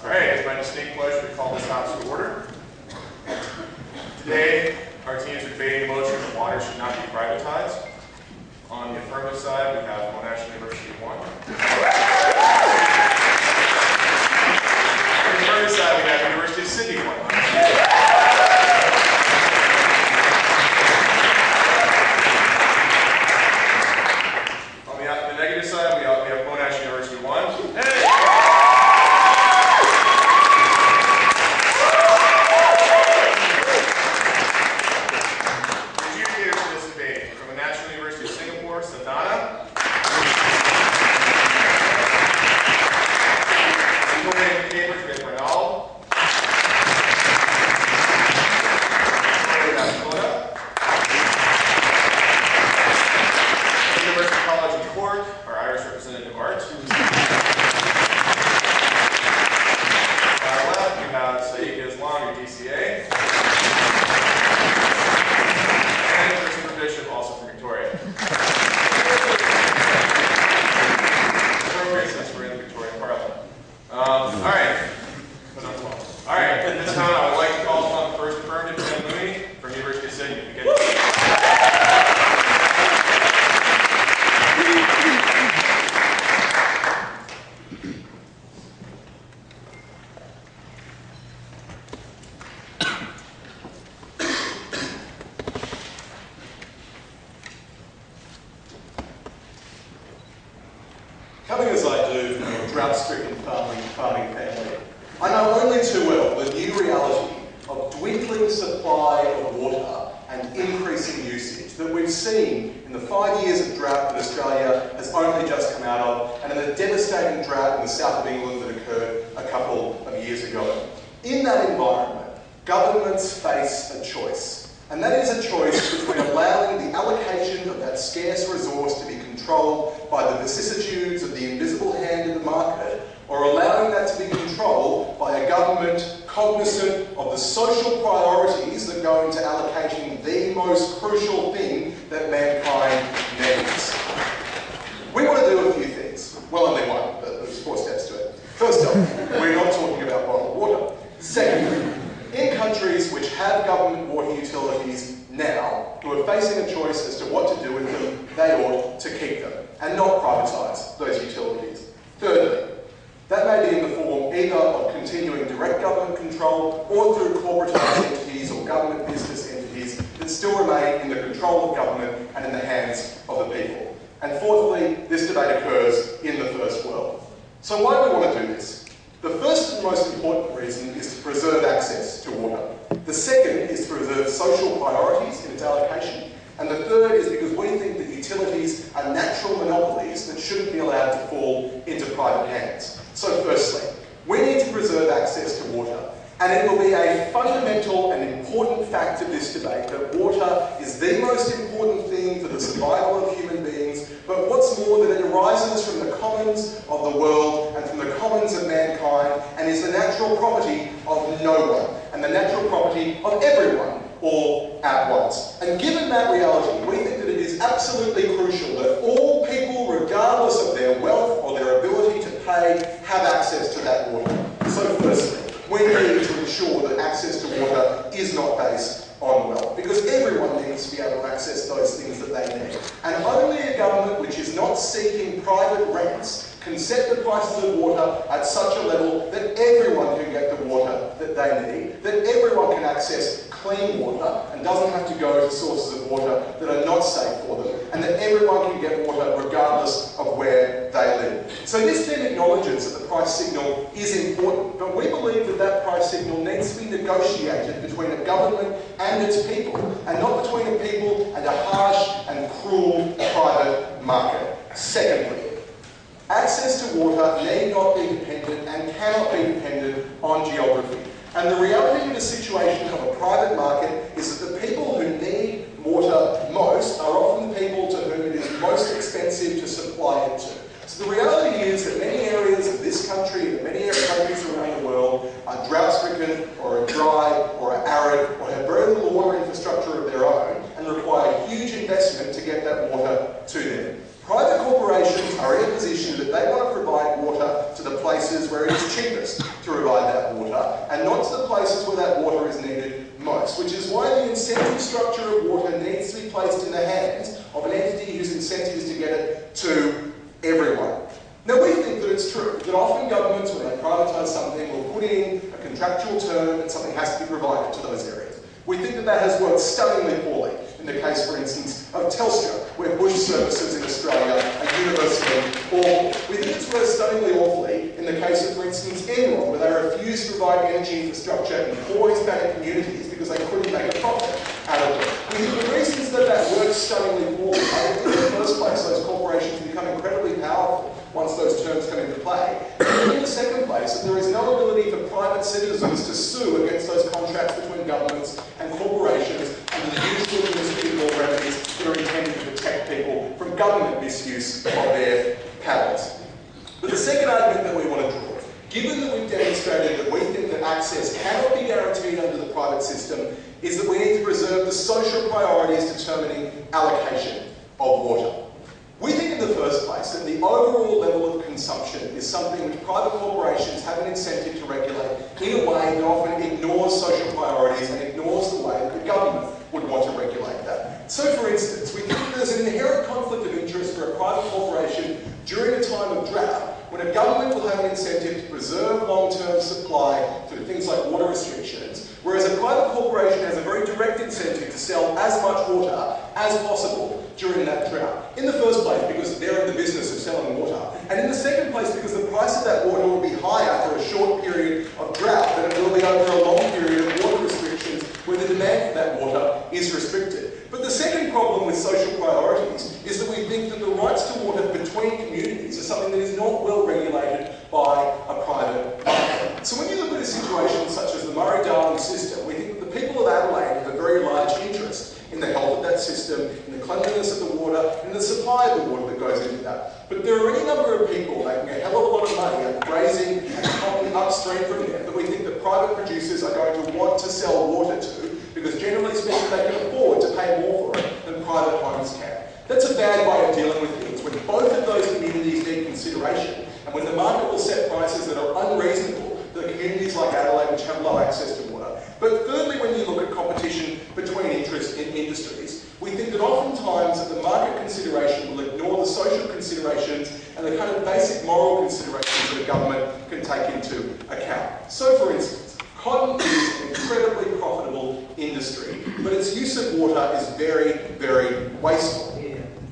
All right, it's my distinct pleasure to call this House to order. Today, our team is debating the motion that water should not be privatized. On the affirmative side, we have Monash University 1. On the affirmative side, we have University of Sydney 1. On the negative side, we have Monash University 1. Hey! Coming as I do from a drought-stricken farming family, I know only too well the new reality of dwindling supply of water and increasing usage that we've seen in the 5 years of drought that Australia has only just come out of, and in the devastating drought in the south of England that occurred a couple of years ago. In that environment, governments face a choice, and that is a choice between allowing the allocation of that scarce resource to be controlled by the vicissitudes of the invisible hand in the market, or allowing that to be controlled by a government cognizant of the social priorities that go into allocating the most crucial thing that mankind needs. We want to do a few things. Well, only one, but there's 4 steps to it. First off, we're not talking about bottled water. Secondly, in countries which have government water utilities now, who are facing a choice as to what to do with them, they ought to keep them and not privatise those utilities. Thirdly, that may be in the form either of continuing direct government control or through corporatised entities or government business entities that still remain in the control of government and in the hands of the people. And fourthly, this debate occurs in the first world. So why do we want to do this? The first and most important reason is to preserve access to water. The second is to preserve social priorities in its allocation. And the third is because we think that utilities are natural monopolies that shouldn't be allowed to fall into private hands. So firstly, we need to preserve access to water. And it will be a fundamental and important fact of this debate that water is the most important thing for the survival of human beings, but what's more, that it arises from the commons of the world and from the commons of mankind and is the natural property of no one and the natural property of everyone all at once. And given that reality, we think that it is absolutely crucial that all people, regardless of their wealth or their ability to pay, have access to that water. So firstly, we need to ensure that access to water is not based on wealth, because everyone needs to be able to access those things that they need. And only a government which is not seeking private rents can set the prices of water at such a level that everyone can get the water that they need, that everyone can access clean water and doesn't have to go to sources of water that are not safe for them, and that everyone can get water regardless of where they live. So this then acknowledges that the price signal is important, but we believe that that price signal needs to be negotiated between a government and its people, and not between a people and a harsh and cruel private market. Secondly, access to water need not be dependent and cannot be dependent on geography. And the reality of the situation of a private market is that the people who need water most are often the people to whom it is most expensive to supply it to. So the reality is that many areas of this country and many countries around the world are drought-stricken or are dry or are arid or have very little water infrastructure of their own and require huge investment to get that water to them. Private corporations are in a position that they want to provide water to the places where it is cheapest to provide that water, and not to the places where that water is needed most, which is why the incentive structure of water needs to be placed in the hands of an entity whose incentive is to get it to everyone. Now, we think that it's true that often governments, when they privatise something, will put in a contractual term that something has to be provided to those areas. We think that that has worked stunningly poorly in the case, for instance, of Telstra, where bush services in Australia are universally awful. We think it's worked stunningly awfully in the case of, for instance, Enron, where they refused to provide energy infrastructure in poor Hispanic communities because they couldn't make a profit out of it. We think the reasons that that works stunningly poorly are that in the first place, those corporations become incredibly powerful once those terms come into play. And in the second place, that there is no ability for private citizens to sue against those contracts between governments and corporations under the usual administrative remedies that are intended to protect people from government misuse of their powers. But the second argument that we want to draw, given that we've demonstrated that we think that access cannot be guaranteed under the private system, is that we need to preserve the social priorities determining allocation of water. We think in the first place that the overall level of consumption is something which private corporations have an incentive to regulate in a way that often ignores social priorities and ignores the way that the government would want to regulate that. So for instance, we think that there's an inherent conflict of interest for a private corporation during a time of drought when a government will have an incentive to preserve long-term supply through things like water restrictions, whereas a private corporation has a very direct incentive to sell as much water as possible during that drought. In the first place, because they're in the business of selling water, and in the second place, because the price of that water will be higher for a short period of drought than it will be over a long period of water restrictions where the demand for that water is restricted. But the second problem with social priorities is that we think that the rights to water between communities are something that is not well regulated by a private market. So when you look at a situation such as the Murray-Darling system, we think that the people of Adelaide have a very large interest in the health of that system, in the cleanliness of the water, and the supply of the water that goes into that. But there are any number of people making a hell of a lot of money and grazing and pumping upstream from there that we think that private producers are going to want to sell water to, because generally speaking they can afford to pay more for it than private homes can. That's a bad way of dealing with things, when both of those communities need consideration, and when the market will set prices that are unreasonable for communities like Adelaide which have low access to water. But thirdly, when you look at competition between interest in industries, we think that oftentimes that the market consideration will ignore the social considerations and the kind of basic moral considerations that a government can can take into account. So for instance, cotton is an incredibly profitable industry, but its use of water is very, very wasteful.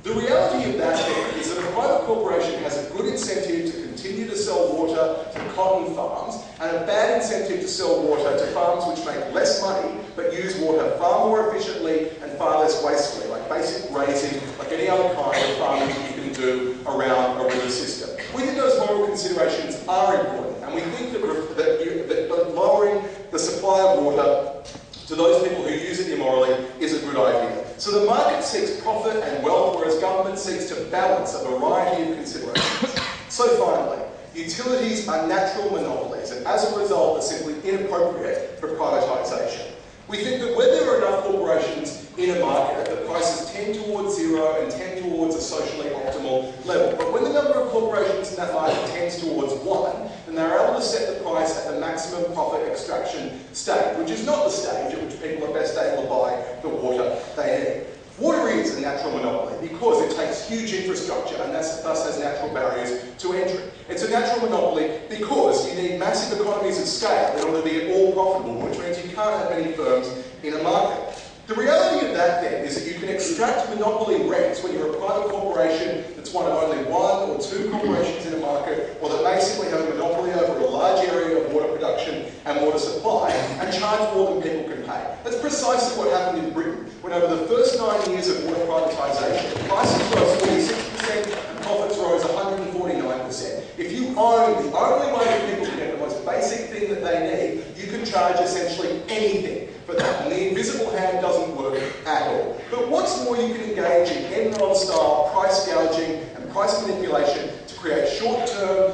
The reality of that then is that a private corporation has a good incentive to continue to sell water to cotton farms and a bad incentive to sell water to farms which make less money but use water far more efficiently and far less wastefully, like basic grazing, like any other kind of farming you can do around a river system. We think those moral considerations are important, and we think that lowering the supply of water to those people who use it immorally is a good idea. So the market seeks profit and wealth, whereas government seeks to balance a variety of considerations. So finally, utilities are natural monopolies, and as a result are simply inappropriate for privatisation. We think that when there are enough corporations in a market, the prices tend towards zero and tend towards a socially optimal level. But when the number of corporations in that market tends towards one, then they're able to set the price at the maximum profit extraction stage, which is not the stage at which people are best able to buy the water they need. Water is a natural monopoly because it takes huge infrastructure and thus has natural barriers to entry. It's a natural monopoly because you need massive economies of scale in order to be all profitable, which means you can't have many firms in a market. The reality of that then is that you can extract monopoly rents when you're a private corporation that's one of only one or two corporations in a market, or that basically have a monopoly over a large area of water production and water supply, and charge more than people can pay. That's precisely what happened in Britain, when over the first 9 years of water privatisation, prices rose 46% and profits rose 149%. If you own the only way that people can get the most basic thing that they need, you can charge essentially anything for that, and the invisible hand doesn't work at all. But what's more, you can engage in Enron-style price gouging and price manipulation to create short-term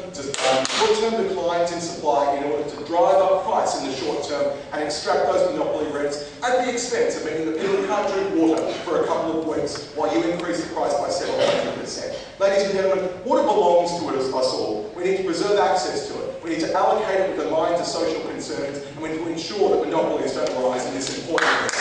declines in supply in order to drive up price in the short term and extract those monopoly rents at the expense of meaning that people can't drink water for a couple of weeks while you increase the price by several hundred%. Ladies and gentlemen, water belongs to us all. We need to preserve access to it. We need to allocate it with a mind to social concerns, and we need to ensure that monopolies don't arise in this important area.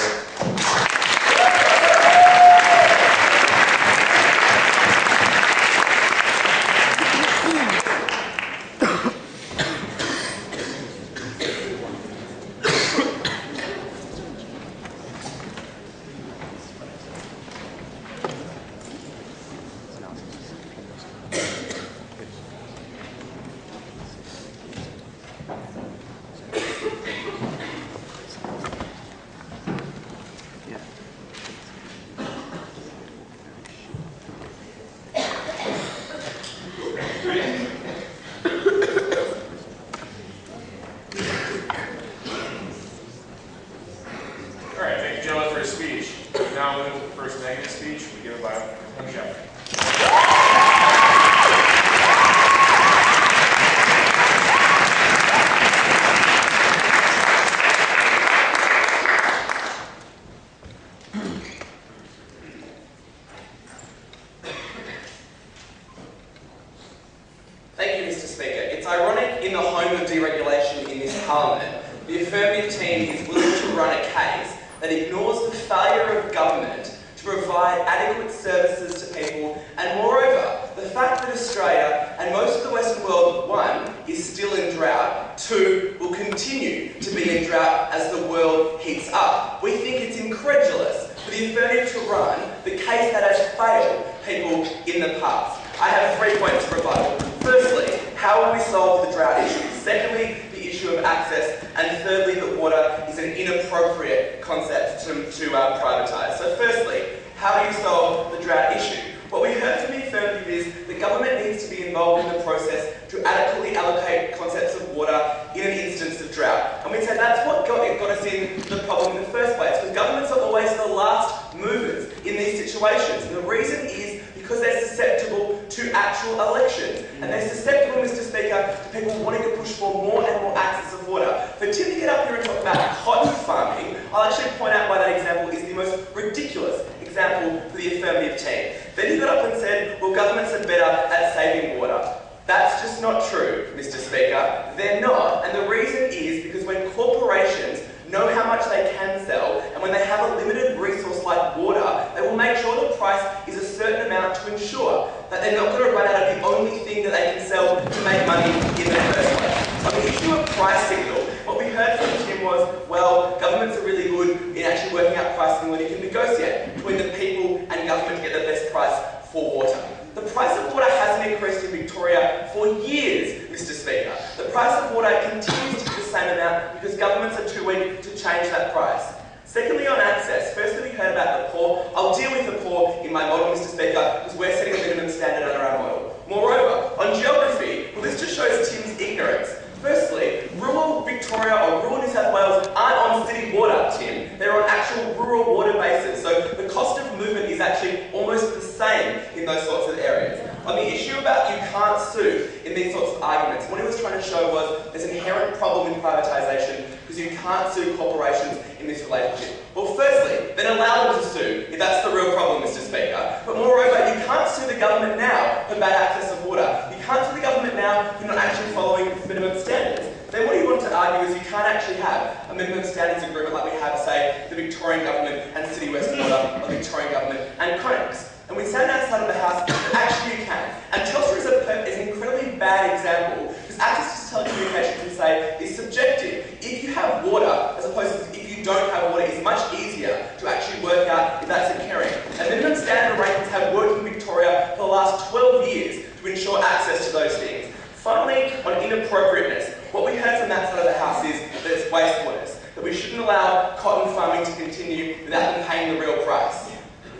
To ensure that they're not going to run out of the only thing that they can sell to make money in the first place. On the issue of price signal, what we heard from Tim was, well, governments are really good in actually working out pricing when you can negotiate between the people and government to get the best price for water. The price of water hasn't increased in Victoria for years, Mr. Speaker. The price of water continues to be the same amount because governments are too weak to change that price. Secondly, on access, firstly we heard about the poor. I'll deal with the poor in my model, Mr. Speaker, because we're setting a minimum standard under our model. Moreover, on geography, well, this just shows Tim's ignorance. Firstly, rural Victoria or rural New South Wales aren't on city water, Tim. They're on actual rural water bases. So the cost of movement is actually almost the same in those sorts of areas. On the issue about you can't sue in these sorts of arguments, what he was trying to show was there's an inherent problem in privatisation because you can't sue corporations in this relationship. Well, firstly, then allow them to sue if that's the real problem, Mr. Speaker. But moreover, you can't sue the government now for bad access of water. You can't sue the government now for not actually following minimum standards. Then what he wanted to argue is you can't actually have a minimum standards agreement like we have, say, the Victorian government and City West Water, or the Victorian government and Connex. And we stand outside of the house that actually you can. And Telstra is an incredibly bad example because access to telecommunications, we say, is subjective. If you have water, as opposed to if you don't have water, it's much easier to actually work out if that's occurring. And minimum standard arrangements have worked in Victoria for the last 12 years to ensure access to those things. Finally, on inappropriateness, what we heard from that side of the house is that it's wastefulness, that we shouldn't allow cotton farming to continue without them paying the real price.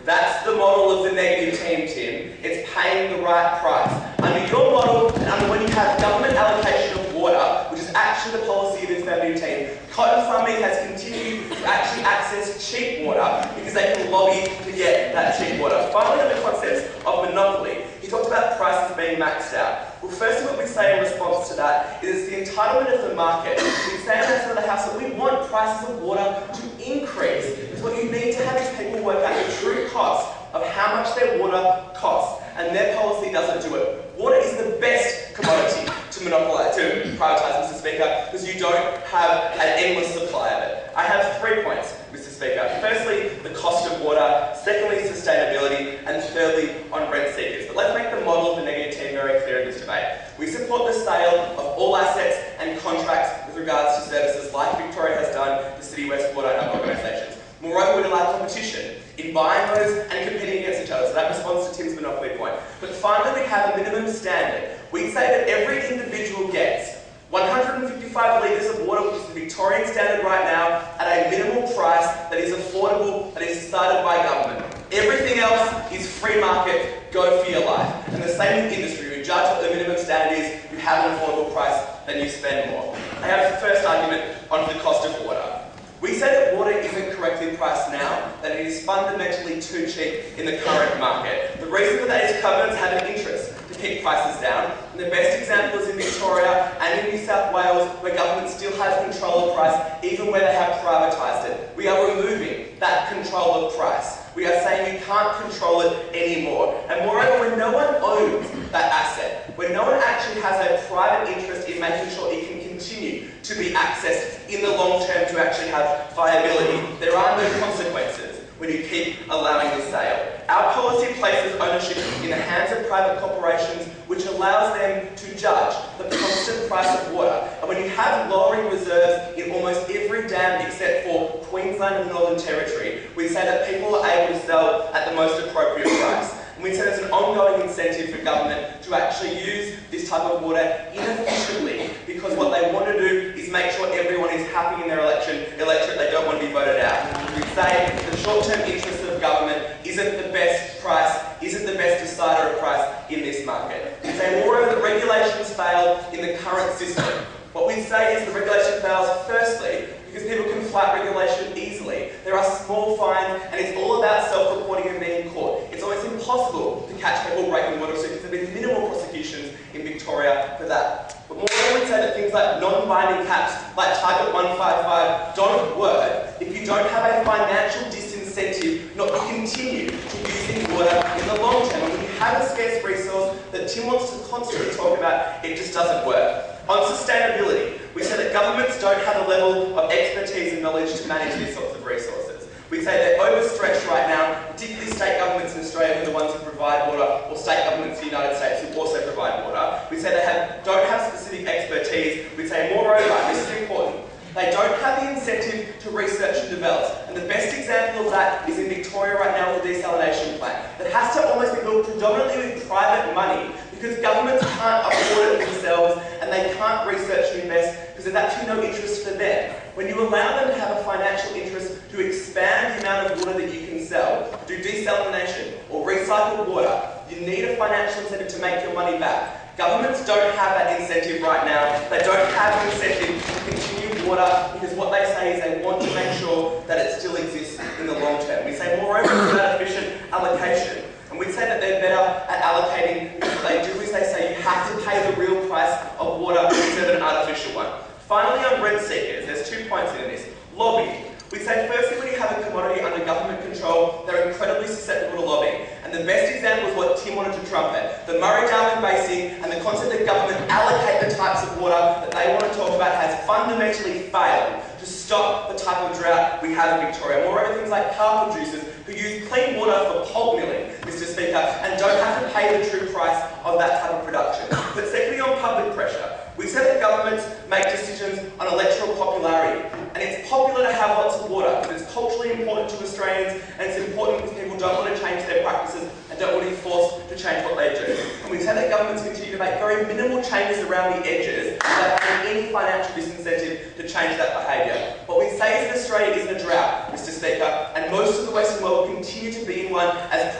That's the model of the negative team, Tim. It's paying the right price. Under your model, and under when you have government allocation of water, which is actually the policy of this negative team, cotton farming has continued to actually access cheap water because they can lobby to get that cheap water. Finally, on the concepts of monopoly, he talked about prices being maxed out. Well, firstly, what we say in response to that is the entitlement of the market. We say on that side of the house that we want prices of water to increase. Because what you need to have is people work out the true cost of how much their water costs. And their policy doesn't do it. Water is the best commodity to monopolise, to privatise, Mr. Speaker, because you don't have an endless supply of it. I have 3 points, Mr. Speaker. Firstly, the cost of water. Secondly, sustainability. And thirdly, on rent seekers. But let's make the model of the negative team very clear in this debate. We support the sale of all assets and contracts with regards to services like Victoria has done to City West Water and other organisations. Moreover, we allow competition in buying those and competing against each other. So that responds to Tim's monopoly point. But finally, we have a minimum standard. We say that every individual gets 155 litres of water, which is the Victorian standard right now, at a minimal price that is affordable, that is decided by government. Everything else is free market, go for your life. And the same with industry. We judge what the minimum standard is, you have an affordable price, then you spend more. I have the first argument on the cost of water. We say that water isn't correctly priced now, that it is fundamentally too cheap in the current market. The reason for that is governments have an interest to keep prices down. And the best example is in Victoria and in New South Wales, where government still has control of price, even where they have privatised it. We are removing that control of price. We are saying you can't control it anymore. And moreover, when no one owns that asset, when no one actually has a private interest in making sure it can continue to be accessed in the long term to actually have viability, there are no consequences when you keep allowing the sale. Our policy places ownership in the hands of private corporations, which allows them to judge the constant price of water. And when you have lowering reserves in almost every dam except for Queensland and the Northern Territory, we say that people are able to sell at the most appropriate price. And we say there's an ongoing incentive for government to actually use this type of water inefficiently, because what they want to do is make sure everyone is happy in their electorate. They don't want to be voted out. We say the short-term interest of government isn't the best price, isn't the best decider of price in this market. We say moreover that regulations fail in the current system. What we say is the regulation fails firstly because people can fight regulation easily. There are small fines and it's all about self-reporting and being caught. It's almost impossible to catch people breaking water restrictions. There have been minimal prosecutions in Victoria for that. But moreover, we say that things like non-binding caps, like Target 155, don't work if you don't have a financial disincentive not to continue to using water in the long term. And when you have a scarce resource that Tim wants to constantly talk about, it just doesn't work. On sustainability, we say that governments don't have a level of expertise and knowledge to manage these sorts of resources. We say they're overstretched right now, particularly state governments in Australia who are the ones who provide water, or state governments in the United States who also provide water. we say they don't have specific expertise. We say, moreover, and this is important, they don't have the incentive to research and develop. And the best example of that is in Victoria right now with the desalination plant. That has to almost be built predominantly with private money because governments can't afford it themselves and they can't research and invest because there's actually no interest for them. When you allow them to have a financial interest to expand the amount of water that you can sell, do desalination or recycled water, you need a financial incentive to make your money back. Governments don't have that incentive right now. They don't have an incentive to continue water because what they say is they want to make sure that it still exists in the long term. We say, moreover, it's about efficient allocation. And we'd say that they're better at allocating because what they do is they say you have to pay the real price of water instead of an artificial one. Finally, on rent seekers, there's 2 points in this. Lobbying. We say firstly, when you have a commodity under government control, they're incredibly susceptible to lobbying. And the best example is what Tim wanted to trumpet. The Murray-Darling Basin and the concept that government allocate the types of water that they want to talk about has fundamentally failed to stop the type of drought we have in Victoria. Moreover, things like car producers who use clean water for pulp milling, Mr. Speaker, and don't have to pay the true price of that type of production. But secondly, on public pressure, we said that governments make decisions on electoral popularity. And it's popular to have lots of water because it's culturally important to Australians and it's important because people don't want to change their practices and don't want to be forced to change what they do. And we say that governments continue to make very minimal changes around the edges without having any financial disincentive to change that behaviour. What we say is that Australia is in a drought, Mr. Speaker, and most of the Western world will continue to be in one as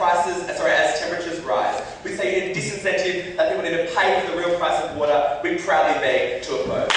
temperatures rise. We say you need a disincentive that people need to pay for the real price of water. We proudly beg to oppose.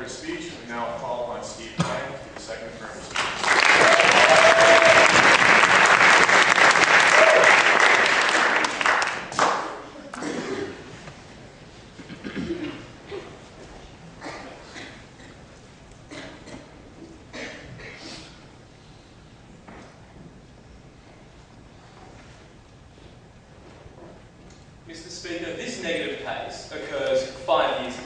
Speech. We now call upon Steve Ryan to the second term. Mr. Speaker, this negative case occurs 5 years ago,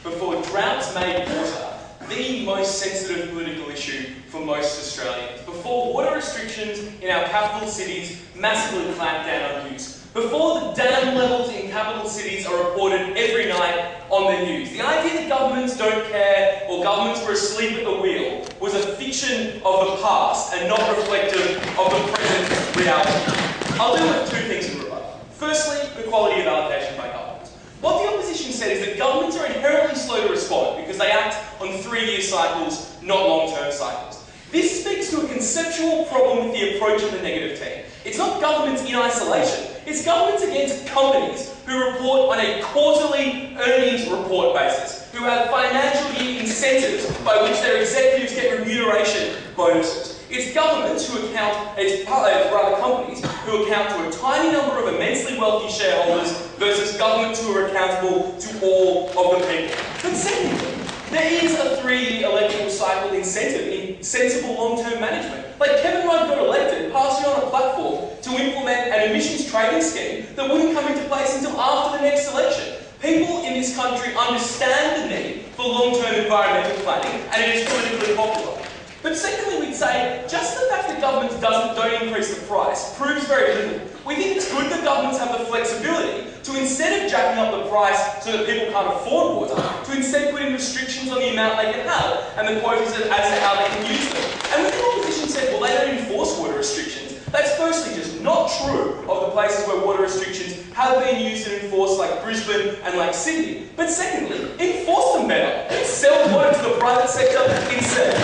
before droughts made water the most sensitive political issue for most Australians, before water restrictions in our capital cities massively clamped down on use, before the dam levels in capital cities are reported every night on the news. The idea that governments don't care or governments were asleep at the wheel was a fiction of the past and not reflective of the present reality. I'll deal with 2 things in rebuttal. Firstly, the quality of allocation by governments. What the opposition said is that governments are inherently slow to respond because they act on 3-year cycles, not long-term cycles. This speaks to a conceptual problem with the approach of the negative team. It's not governments in isolation, it's governments against companies who report on a quarterly earnings report basis, who have financial year incentives by which their executives get remuneration bonuses. It's governments who account, companies who account to a tiny number of immensely wealthy shareholders versus governments who are accountable to all of the people. But secondly, there is a 3-year electoral cycle incentive in sensible long-term management. Like Kevin Rudd got elected, passed emissions trading scheme that wouldn't come into place until after the next election. People in this country understand the need for long-term environmental planning, and it is politically popular. But secondly, we'd say just the fact that governments don't increase the price proves very little. We think it's good that governments have the flexibility to, instead of jacking up the price so that people can't afford water, to instead put in restrictions on the amount they can have and the quotas as to how they can use them. And when the opposition said, well, they don't enforce water restrictions, that's firstly just not true of the places where water restrictions have been used and enforced, like Brisbane and like Sydney. But secondly, enforce them better. Sell water to the private sector instead.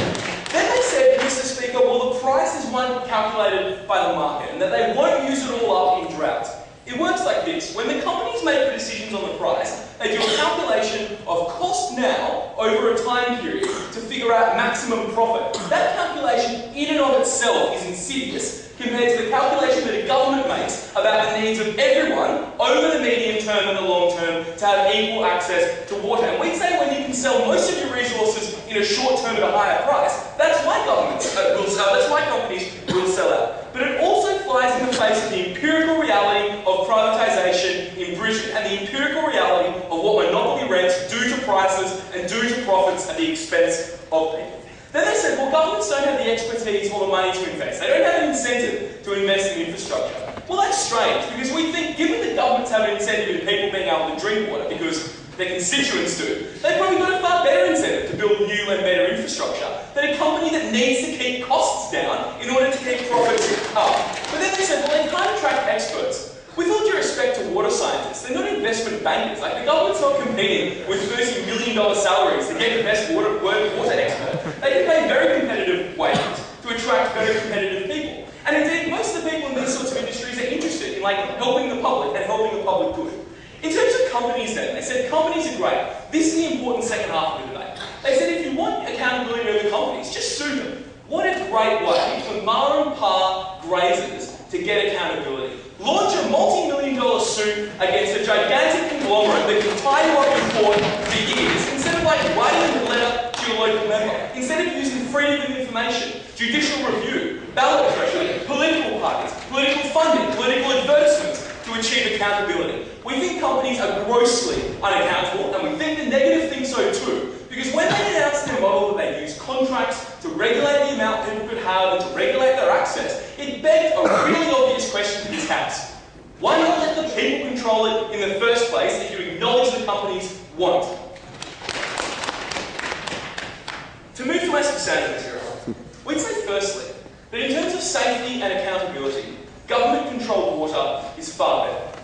Then they said, Mr. Speaker, well, the price is one calculated by the market and that they won't use it all up in drought. It works like this. When the companies make the decisions on the price, they do a calculation of cost now over a time period to figure out maximum profit. That calculation in and of itself is insidious compared to the calculation that a government makes about the needs of everyone over the medium term and the long term to have equal access to water. And we'd say when you can sell most of your resources in a short term at a higher price, that's why governments will sell, that's why companies will sell out. But it also flies in the face of the empirical reality of privatisation in Britain and the empirical reality of what monopoly rents do to prices and do to profits at the expense of people. Then they said, well, governments don't have the expertise or the money to invest. They don't have an incentive to invest in infrastructure. Well, that's strange, because we think, given that governments have an incentive in people being able to drink water because their constituents do, they've probably got a far better incentive to build new and better infrastructure than a company that needs to keep costs down in order to keep profits up. But then they said, well, they can't attract experts. With all due respect to water scientists, they're not investment bankers. Like, the government's not competing with $30 million salaries to get the best water expert. They can pay very competitive wages to attract very competitive people. And indeed, most of the people in these sorts of industries are interested in, like, helping the public and helping the public good. In terms of companies then, they said companies are great. This is the important second half of the debate. They said if you want accountability over companies, just sue them. What a great way for ma and pa grazers to get accountability. Launch a multi-million-dollar suit against a gigantic conglomerate that can tie you up in court for years, instead of like writing a letter to your local member, instead of using freedom of information, judicial review, ballot pressure, political parties, political funding, political advertisements to achieve accountability. We think companies are grossly unaccountable, and we think the negative think so too, because when they announced their model that they use contracts to regulate the amount people could have and to regulate their access, it begged a really obvious question to this House. Why not let the people control it in the first place if you acknowledge the companies won't? To move to our substantive material, we'd say firstly that in terms of safety and accountability, government-controlled water is far better.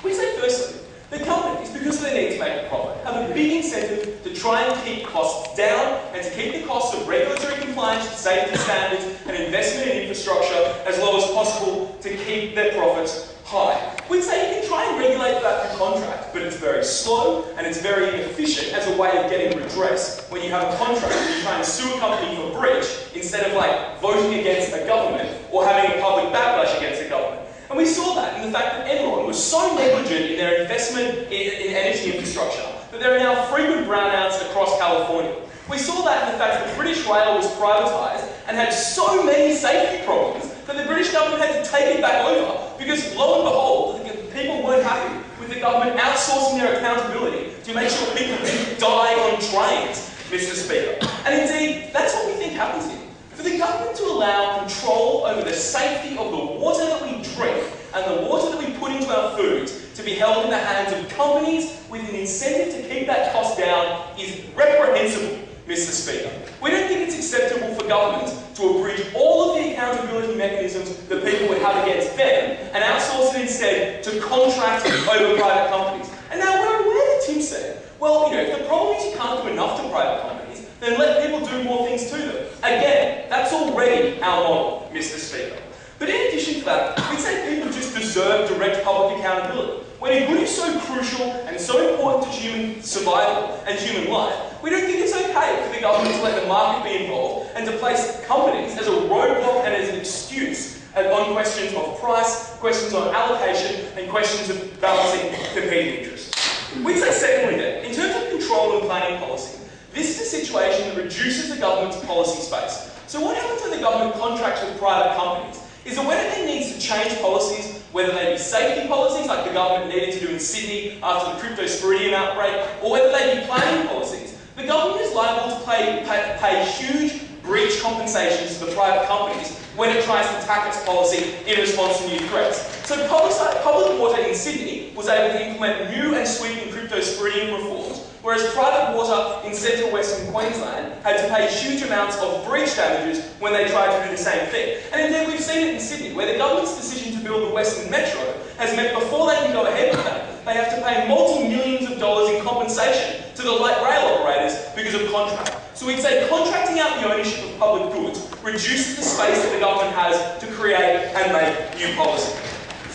We'd say firstly that companies, because of their need to make a profit, have a big incentive to try and keep costs down and to keep the costs of regulatory compliance, safety standards and investment in infrastructure as low as possible to keep their profits high. We'd say you can try and regulate that through contract, but it's very slow and it's very inefficient as a way of getting redress when you have a contract and you try and sue a company for breach instead of like voting against a government or having a public backlash against a government. And we saw that in the fact that Enron was so negligent in their investment in energy infrastructure that there are now frequent brownouts across California. We saw that in the fact that British Rail was privatised and had so many safety problems that the British government had to take it back over because, lo and behold, people weren't happy with the government outsourcing their accountability to make sure people didn't die on trains, Mr. Speaker. And indeed, that's what we think happens here. For the government to allow control over the safety of the water that we drink and the water that we put into our foods to be held in the hands of companies with an incentive to keep that cost down is reprehensible, Mr. Speaker. We don't think it's acceptable for governments to abridge all of the accountability mechanisms that people would have against them and outsource it instead to contract over private companies. And now we're aware that Tim said, well, if the problem is you can't do enough to private companies, then let people do more things to them. Again, that's already our model, Mr. Speaker. But in addition to that, we'd say people just deserve direct public accountability. When a good is so crucial and so important to human survival and human life, we don't think it's okay for the government to let the market be involved and to place companies as a roadblock and as an excuse on questions of price, questions on allocation, and questions of balancing competing interests. We'd say secondly then, in terms of control and planning policy, this is a situation that reduces the government's policy space. So what happens when the government contracts with private companies is that when it then needs to change policies, whether they be safety policies like the government needed to do in Sydney after the cryptosporidium outbreak, or whether they be planning policies, the government is liable to pay huge breach compensations to the private companies when it tries to tack its policy in response to new threats. So public water in Sydney was able to implement new and sweeping cryptosporidium reforms, whereas private water in central western Queensland had to pay huge amounts of breach damages when they tried to do the same thing. And indeed we've seen it in Sydney, where the government's decision to build the Western Metro has meant before they can go ahead with that, they have to pay multi-millions of dollars in compensation to the light rail operators because of contract. So we'd say contracting out the ownership of public goods reduces the space that the government has to create and make new policy.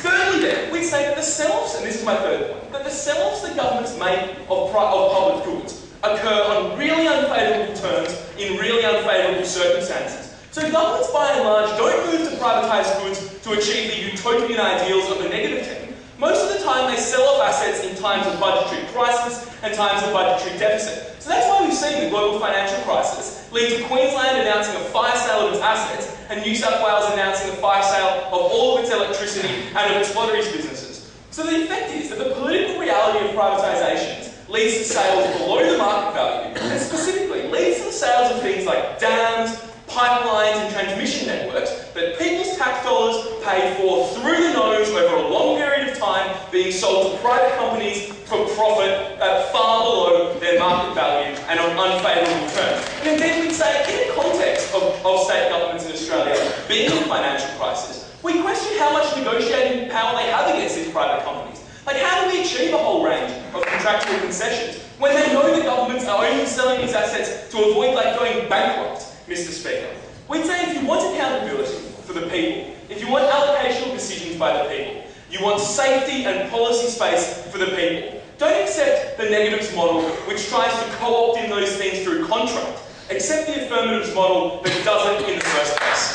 Thirdly then, we'd say that the sell-offs, and this is my third point, that the sell-offs that governments make of public goods occur on really unfavourable terms in really unfavourable circumstances. So governments by and large don't move to privatise goods to achieve the utopian ideals of the negative team. Most of the time they sell off assets in times of budgetary crisis and times of budgetary deficit. So that's why we've seen the global financial crisis lead to Queensland announcing a fire sale of its assets and New South Wales announcing a fire sale of all of its electricity and of its lotteries businesses. So the effect is that the political reality of privatisations leads to sales below the market value, and specifically leads to the sales of things like dams, pipelines and transmission networks that people's tax dollars pay for through the nose over a long period of time, being sold to private companies for profit at far below their market value and on unfavourable terms. And indeed we'd say, in the context of state governments in Australia being in a financial crisis, we question how much negotiating power they have against these private companies. Like, how do we achieve a whole range of contractual concessions when they know the governments are only selling these assets to avoid going bankrupt, Mr. Speaker? We'd say if you want accountability for the people, if you want allocational decisions by the people, you want safety and policy space for the people, don't accept the negatives model which tries to co-opt in those things through contract. Accept the affirmatives model that doesn't in the first place.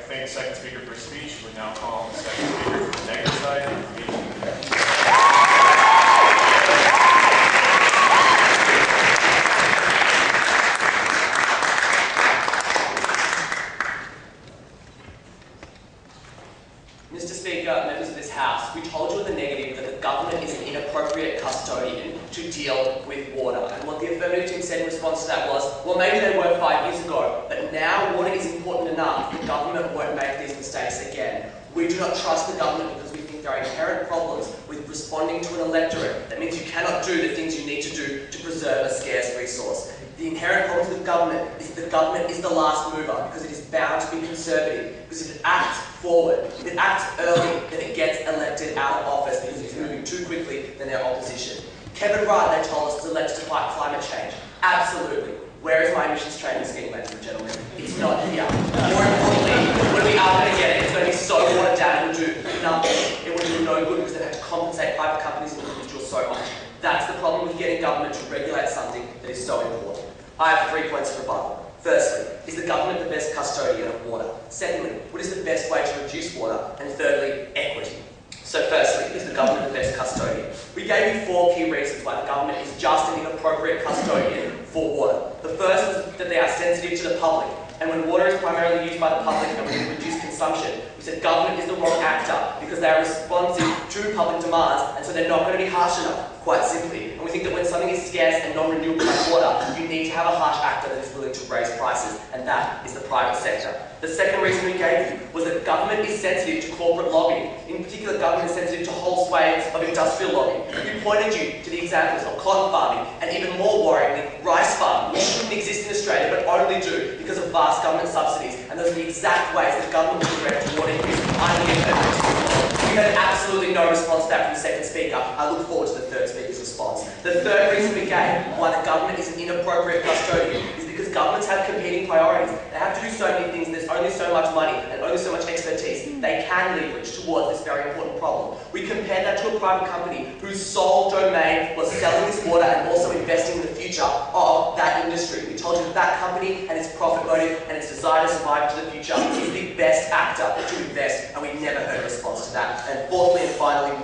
Thank the second speaker for speech. We now call on the second speaker for the negative side. Mr. Speaker, members of this House, we told you in the negative that the government is an inappropriate custodian to deal with water. And what the affirmative team said in response to that was, well, maybe they were 5 years ago, but now water is important enough. The government won't make these mistakes again. We do not trust the government because we think there are inherent problems with responding to an electorate. That means you cannot do the things you need to do to preserve a scarce resource. The inherent problem with government is the government is the last mover because it is bound to be conservative, because if it acts forward, if it acts early, then it gets elected out of office because it's moving too quickly than their opposition. Kevin Rudd, they told us, was elected to fight climate change. Absolutely. Where is my emissions trading scheme, ladies and gentlemen? It's not here. More importantly, when we are going to get it, it's going to be so watered down it will do nothing. It will do no good because they have to compensate private companies and individuals so much. That's the problem with getting government to regulate something that is so important. I have 3 points of rebuttal. Firstly, is the government the best custodian of water? Secondly, what is the best way to reduce water? And thirdly, equity. So firstly, is the government the best custodian? We gave you 4 key reasons why the government is just an inappropriate custodian for water. The first is that they are sensitive to the public, and when water is primarily used by the public and we need to reduce consumption, we said government is the wrong actor because they are responsive to public demands, and so they're not going to be harsh enough, quite simply. And we think that when something is scarce and non-renewable like water, you need to have a harsh actor that is willing to raise prices, and that is the private sector. The second reason we gave you was that government is sensitive to corporate lobbying. In particular, government is sensitive to whole swathes of industrial lobbying. We pointed you to the examples of cotton farming and even more worryingly, rice farming, which shouldn't exist in Australia but only do because of vast government subsidies. And those are the exact ways that government will direct water use. We had absolutely no response to that from the second speaker. I look forward to the third speaker's response. The third reason we gave why the government is an inappropriate custodian is because governments have competing priorities. They have to do so many things, there's only so much money and only so much expertise they can leverage towards this very important problem. We compared that to a private company whose sole domain was selling this water and also investing in the future of that industry. We told you that that company and its profit motive and its desire to survive into the future is the best actor to invest, and we never heard a response to that. And fourthly and finally,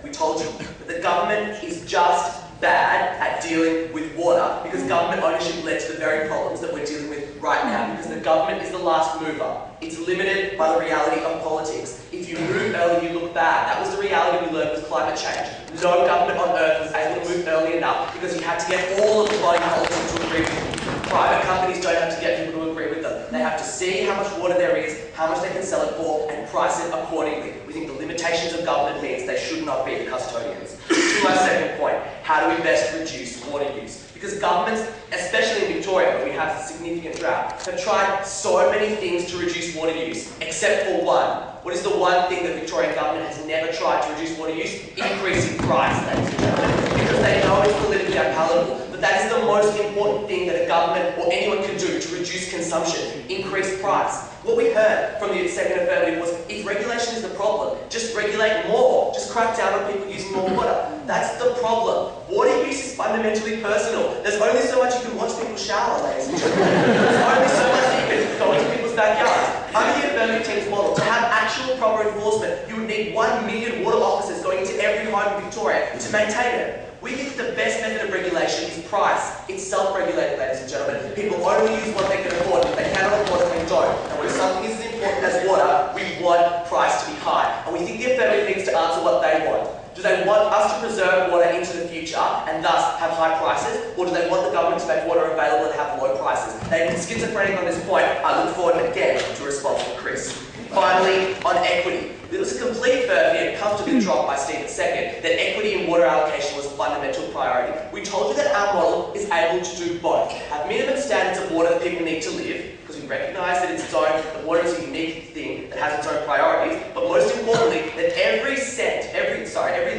we told you that the government is just bad at dealing with water because government ownership led to the very problems that we're dealing with right now, because the government is the last mover. It's limited by the reality of politics. If you move early, you look bad. That was the reality we learned with climate change. No government on earth was able to move early enough because you had to get all of the body politics to agree with you. Private companies don't have to get people to agree with them. They have to see how much water there is, how much they can sell it for, and price it accordingly. We think the limitations of government means they should not be the custodians. To my second point, how do we best reduce water use? Because governments, especially in Victoria, where we have a significant drought, have tried so many things to reduce water use, except for one. What is the one thing that Victorian government has never tried to reduce water use? Increasing price, ladies and gentlemen. Because they know it's politically unpalatable. But that is the most important thing that a government or anyone can do to reduce consumption, increase price. What we heard from the second affirmative was, if regulation is the problem, just regulate more. Just crack down on people using more water. That's the problem. Water use is fundamentally personal. There's only so much you can watch people shower, ladies and gentlemen. There's only so much that you can go into people's backyards. Under the affirmative team's model, to have actual proper enforcement, you would need 1 million water officers going into every home in Victoria to maintain it. We think the best method of regulation is price. It's self-regulated, ladies and gentlemen. People only use what they can afford. If they cannot afford it, they don't. And when something is as important as water, we want price to be high. And we think the affirmative needs to answer what they want. Do they want us to preserve water into the future and thus have high prices? Or do they want the government to make water available and have low prices? They've been schizophrenic on this point. I look forward again to a response from Chris. Finally, on equity. It was a complete furphy and comfortably dropped by Steve II that equity in water allocation was a fundamental priority. We told you that our model is able to do both. Have minimum standards of water that people need to live, because we recognise that that water is a unique thing that has its own priorities, but most importantly, that every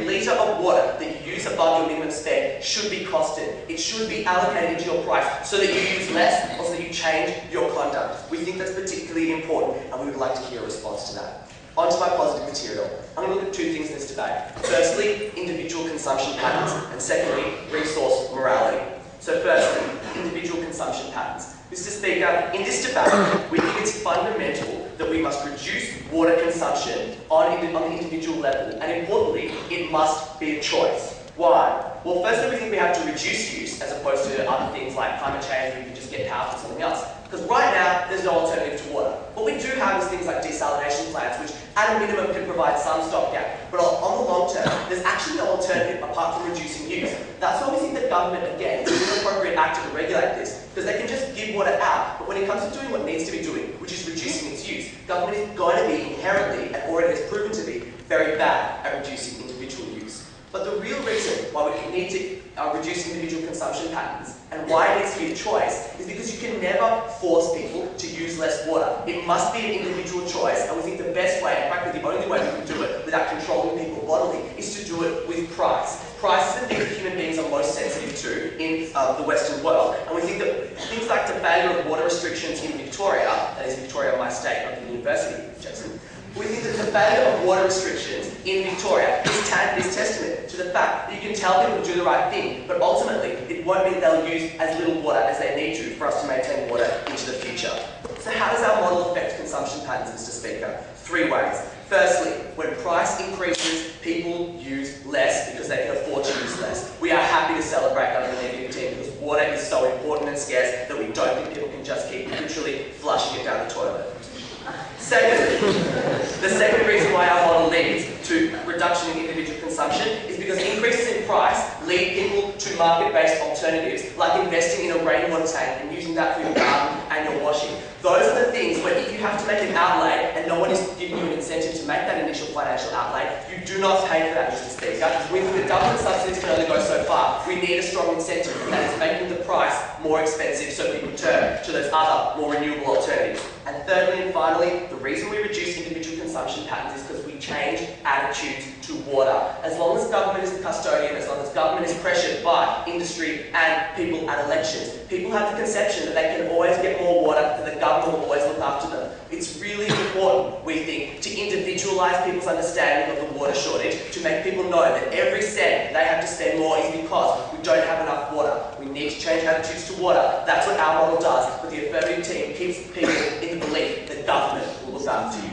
litre of water that you use above your minimum spend should be costed. It should be allocated into your price so that you use less or so that you change your conduct. We think that's particularly important, and we would like to hear a response to that. On to my positive material. I'm going to look at 2 things in this debate. Firstly, individual consumption patterns, and secondly, resource morality. So firstly, individual consumption patterns. Mr. Speaker, in this debate, we think it's fundamental that we must reduce water consumption on the individual level, and importantly, it must be a choice. Why? Well, firstly, we think we have to reduce use as opposed to other things like climate change, where you can just get power from something else. Because right now, there's no alternative to water. What we do have is things like desalination plants, which at a minimum can provide some stopgap. But on the long term, there's actually no alternative apart from reducing use. That's why we think that government, again, is an appropriate actor to regulate this, because they can just give water out. But when it comes to doing what needs to be doing, which is reducing its use, government is going to be inherently, and already has proven to be, very bad at reducing individual use. But the real reason why we need to reduce individual consumption patterns and why it needs to be a choice is because you can never force people to use less water. It must be an individual choice, and we think the best way, in fact the only way we can do it without controlling people bodily, is to do it with price. Price is the thing that human beings are most sensitive to in the Western world, and we think that things like the failure of water restrictions in Victoria, that is Victoria, my state, not the university, Jason, we think that Because the failure of water restrictions in Victoria is testament to the fact that you can tell people to do the right thing, but ultimately it won't mean they'll use as little water as they need to for us to maintain water into the future. So how does our model affect consumption patterns, Mr. Speaker? 3 ways. Firstly, when price increases, people use less because they can afford to use less. We are happy to celebrate under the negative team because water is so important and scarce that we don't think people can just keep literally flushing it down the toilet. Secondly, the second reason why our model leads to reduction in individual consumption is because increases in price lead people to market-based alternatives like investing in a rainwater tank and using that for your garden and your washing. Those are the things where if you have to make an outlay and no one is giving you an incentive to make that initial financial outlay, you do not pay for that, Mr. Speaker. With the government subsidies can only go so far. We need a strong incentive, and that is making the price more expensive so people turn to those other, more renewable alternatives. And thirdly and finally, the reason we reduce individual consumption patterns is because we change attitudes to water. As long as government is the custodian, as long as government is pressured by industry and people at elections, people have the conception that they can always get more water and the government will always look after them. It's really important, we think, to individualise people's understanding of the water shortage, to make people know that every cent they have to spend more is because we don't have enough water. We need to change attitudes to water. That's what our model does, but the affirmative team keeps people in the belief that government will look after you.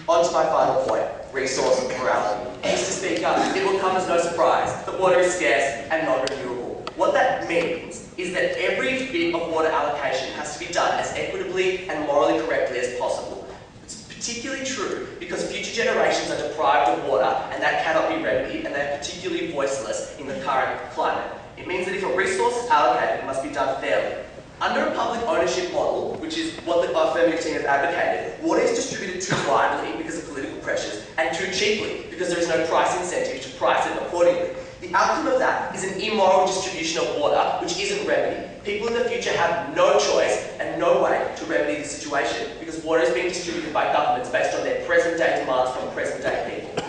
On to my final point, resource morality. Mr. Speaker, it will come as no surprise that water is scarce and non-renewable. What that means is that every bit of water allocation has to be done as equitably and morally correctly as possible. It's particularly true because future generations are deprived of water and that cannot be remedied, and they are particularly voiceless in the current climate. It means that if a resource is allocated, it must be done fairly. Under a public ownership model, which is what the affirmative team has advocated, water is distributed too widely because of political pressures and too cheaply because there is no price incentive to price it accordingly. The outcome of that is an immoral distribution of water which isn't remedied. People in the future have no choice and no way to remedy the situation because water is being distributed by governments based on their present-day demands from present-day people.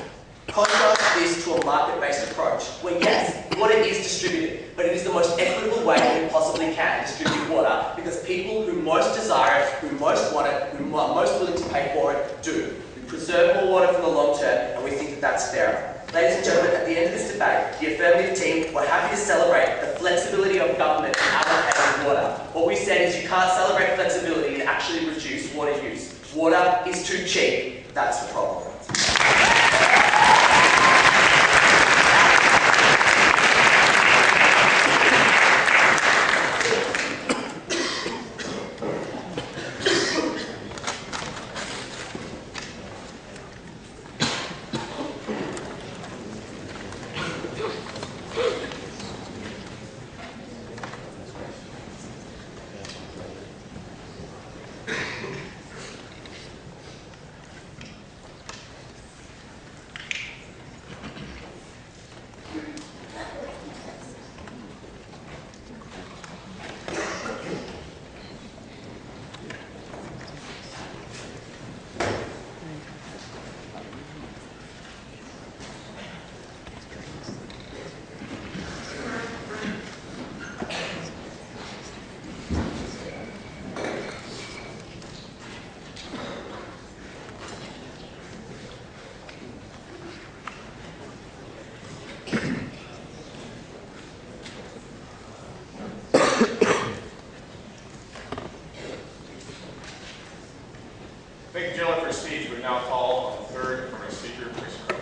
Contrast this to a market-based approach, where yes, water is distributed, but it is the most equitable way we possibly can distribute water because people who most desire it, who most want it, who are most willing to pay for it, do. We preserve more water for the long term, and we think that that's fairer. Ladies and gentlemen, at the end of this debate, the affirmative team were happy to celebrate the flexibility of government in allocating water. What we said is you can't celebrate flexibility and actually reduce water use. Water is too cheap. That's the problem. Thank you, gentlemen, for your speech. We now call on the third from our speaker, Chris Crowe.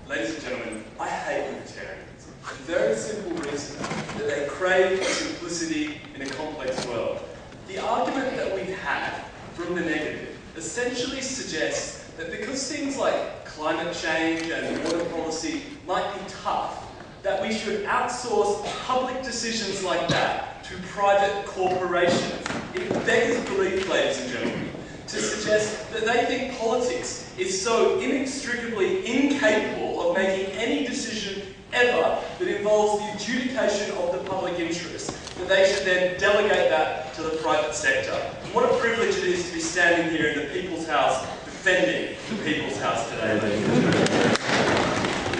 Ladies and gentlemen, I hate libertarians. For the very simple reason that they crave simplicity in a complex world. The argument that we've had from the negative essentially suggests that because things like climate change and water policy might be tough, that we should outsource public decisions like that to private corporations. It beggars belief, ladies and gentlemen, to suggest that they think politics is so inextricably incapable of making any decision ever that involves the adjudication of the public interest, that they should then delegate that to the private sector. And what a privilege it is to be standing here in the People's House defending the People's House today.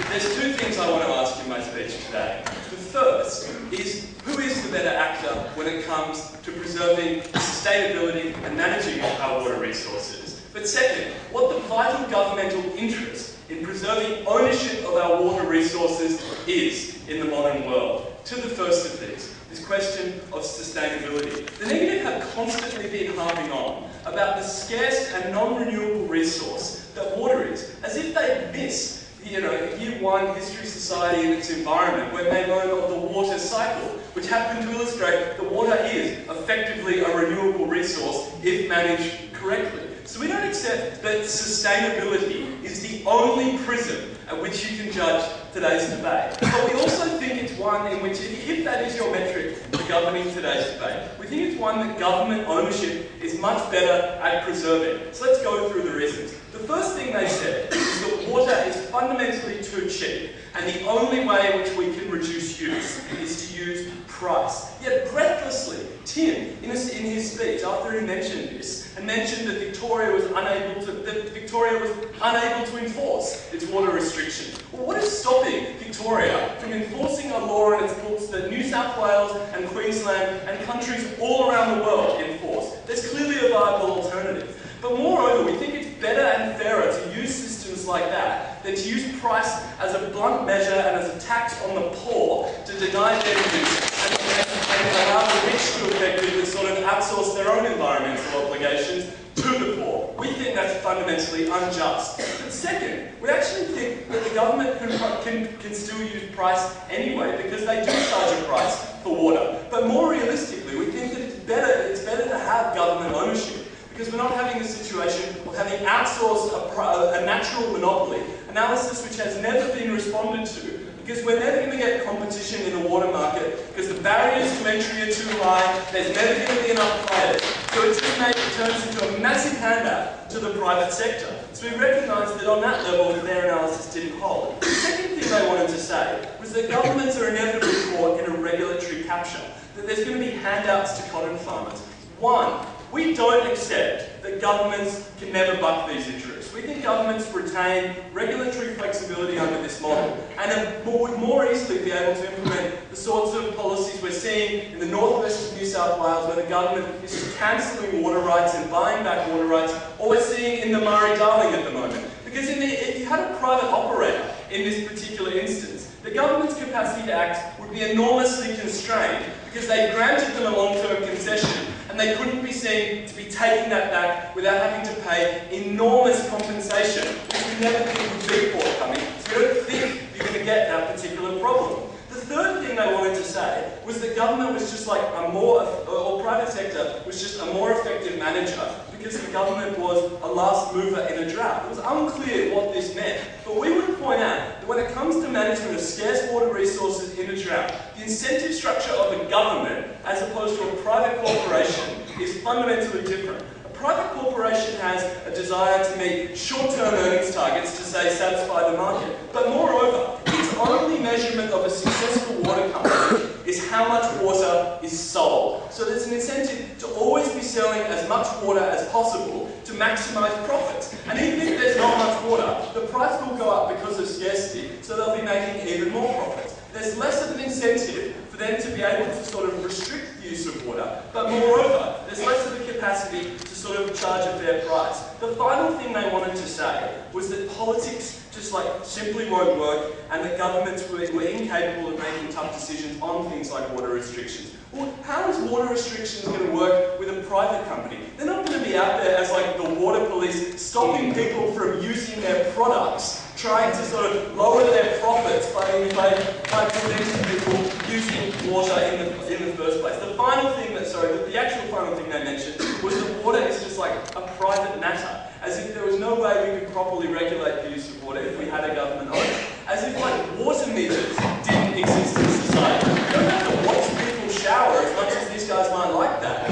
There's two things I want to ask in my speech today. The first is, who is the better actor when it comes to preserving sustainability and managing our water resources? But second, what the vital governmental interest in preserving ownership of our water resources is in the modern world. To the first of these, this question of sustainability. The negative have constantly been harping on about the scarce and non-renewable resource that water is, as if they miss Year 1 History Society and its environment, where they learn of the water cycle, which happened to illustrate that water is effectively a renewable resource if managed correctly. So we don't accept that sustainability is the only prism at which you can judge today's debate. But we also think it's one in which, if that is your metric for governing today's debate, we think it's one that government ownership is much better at preserving. So let's go through the reasons. The first thing they said is that water is fundamentally too cheap, and the only way in which we can reduce use is to use price. Yet breathlessly, Tim, in his speech, after he mentioned this, and mentioned that Victoria was unable to enforce its water restrictions. Well, what is stopping Victoria from enforcing a law in its books that New South Wales and Queensland and countries all around the world enforce? There's clearly a viable alternative. But moreover, we think it's better and fairer to use systems like that than to use price as a blunt measure and as a tax on the poor to deny their use and allow the rich to effectively sort of outsource their own environmental obligations to the poor. We think that's fundamentally unjust. But second, we actually think that the government can still use price anyway, because they do charge a price for water. But more realistically, we think that it's better to have government ownership, because we're not having a situation of having outsourced a natural monopoly analysis which has never been responded to, because we're never going to get competition in the water market because the barriers to entry are too high, there's never going to be enough players. So it just turns into a massive handout to the private sector. So we recognise that on that level their analysis didn't hold. The second thing they wanted to say was that governments are inevitably caught in a regulatory capture, that there's going to be handouts to cotton farmers. One, we don't accept that governments can never buck these interests. We think governments retain regulatory flexibility under this model and would more easily be able to implement the sorts of policies we're seeing in the northwest of New South Wales, where the government is just cancelling water rights and buying back water rights, or we're seeing in the Murray-Darling at the moment. Because if you had a private operator in this particular instance, the government's capacity to act would be enormously constrained, because they granted them a long-term concession and they couldn't be seen to be taking that back without having to pay enormous compensation, which we never think would be forthcoming. So we don't think you're going to get that particular problem. The third thing they wanted to say was that government was just like or private sector was just a more effective manager, because the government was a last mover in a drought. It was unclear what this meant, but we would point out that when it comes to management of scarce water resources in a drought, the incentive structure of a government, as opposed to a private corporation, is fundamentally different. A private corporation has a desire to meet short-term earnings targets to, say, satisfy the market, but moreover, its only measurement of a successful water company is how much water is sold. So there's an incentive to always be selling as much water as possible to maximise profits. And even if there's not much water, the price will go up because of scarcity, so they'll be making even more profits. There's less of an incentive for them to be able to sort of restrict the use of water, but moreover, there's less of a capacity to sort of charge a fair price. The final thing they wanted to say was that politics just simply won't work, and that governments were incapable of making tough decisions on things like water restrictions. Well, how is water restrictions going to work with a private company? They're not going to be out there as the water police, stopping people from using their products, trying to sort of lower their profits by preventing people using water in the first place. The actual final thing they mentioned was that water is just like a private matter, as if there was no way we could properly regulate the use of water if we had a government on it. As if water meters didn't exist in society. You don't have to watch people shower as much as these guys might like that.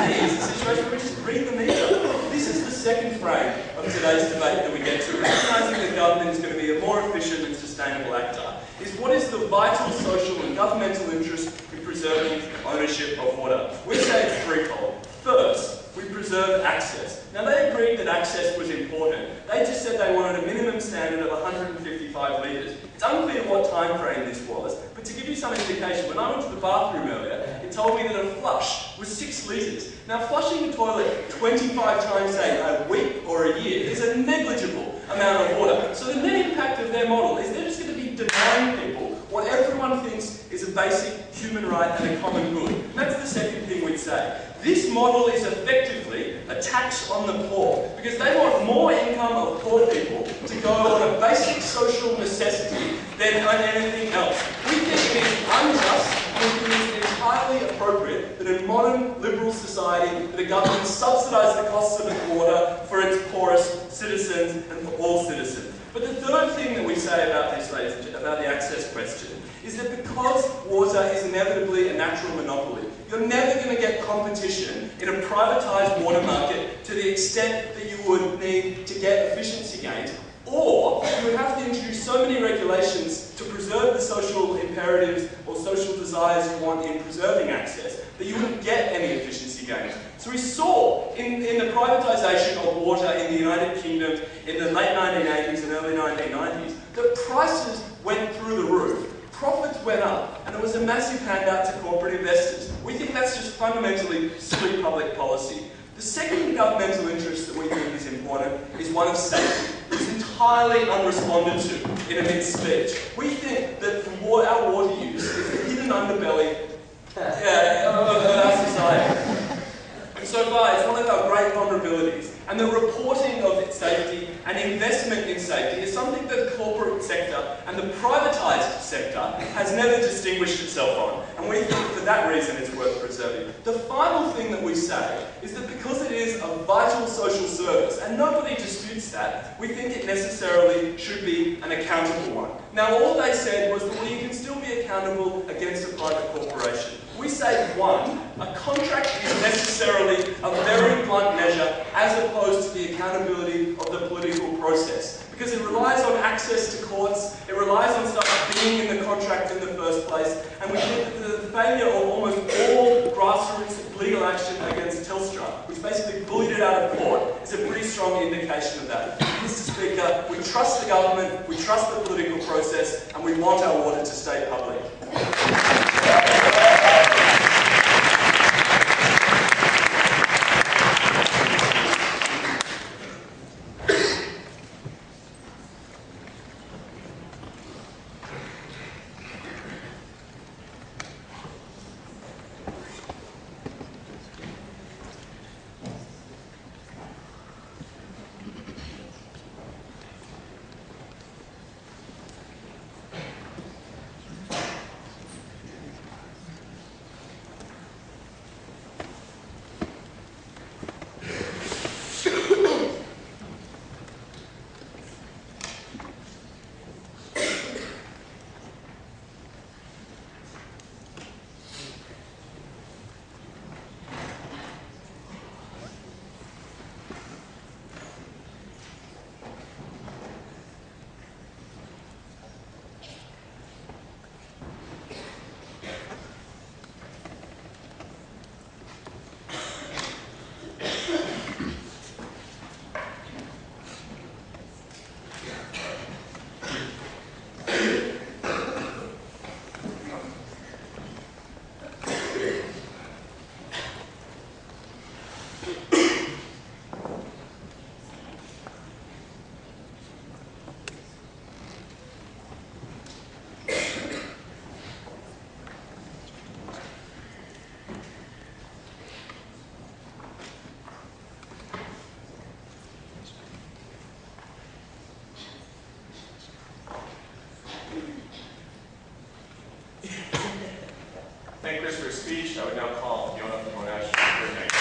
This is a situation where we just read the meter. This is the second frame of today's debate that we get to. Recognising that government is going to be a more efficient and sustainable actor is what is the vital social and governmental interest in preserving ownership of water. We say it's threefold. First, we preserve access. Now they agreed that access was important. They just said they wanted a minimum standard of 155 litres. It's unclear what time frame this was, but to give you some indication, when I went to the bathroom earlier, it told me that a flush was 6 litres. Now flushing the toilet 25 times a week or a year is a negligible amount of water. So the net impact of their model is they're just going to be denying people what everyone thinks is a basic human right and a common good. And that's the second thing we'd say. This model is effectively a tax on the poor, because they want more income of poor people to go on a basic social necessity than on anything else. We think it is unjust, and we think it is entirely appropriate that in modern liberal society that a government subsidise the costs of its water for its poorest citizens and for all citizens. But the third thing that we say about this, about the access question, is that because water is inevitably a natural monopoly, you're never going to get competition in a privatised water market to the extent that you would need to get efficiency gains, or you would have to introduce so many regulations to preserve the social imperatives or social desires you want in preserving access that you wouldn't get any efficiency gains. So we saw in the privatisation of water in the United Kingdom in the late 1980s and early 1990s that prices went through the roof. Profits went up, and it was a massive handout to corporate investors. We think that's just fundamentally silly public policy. The second governmental interest that we think is important is one of safety. It's entirely unresponded to in Amit's speech. We think that our water use is the hidden underbelly of our society. And so far, it's one of our great vulnerabilities. And the reporting of its safety and investment in safety is something that the corporate sector and the privatised sector has never distinguished itself on. And we think for that reason it's worth preserving. The final thing that we say is that because it is a vital social service, and nobody disputes that, we think it necessarily should be an accountable one. Now all they said was that well, you can still be accountable against a private corporation. We say, one, a contract is necessarily a very blunt measure as opposed to the accountability of the political process. Because it relies on access to courts, it relies on stuff being in the contract in the first place, and we think that the failure of almost all grassroots legal action against Telstra, which basically bullied it out of court, is a pretty strong indication of that. Mr. Speaker, we trust the government, we trust the political process, and we want our water to stay public. Thank Chris for his speech. I would now call Fiona from Monash for her next.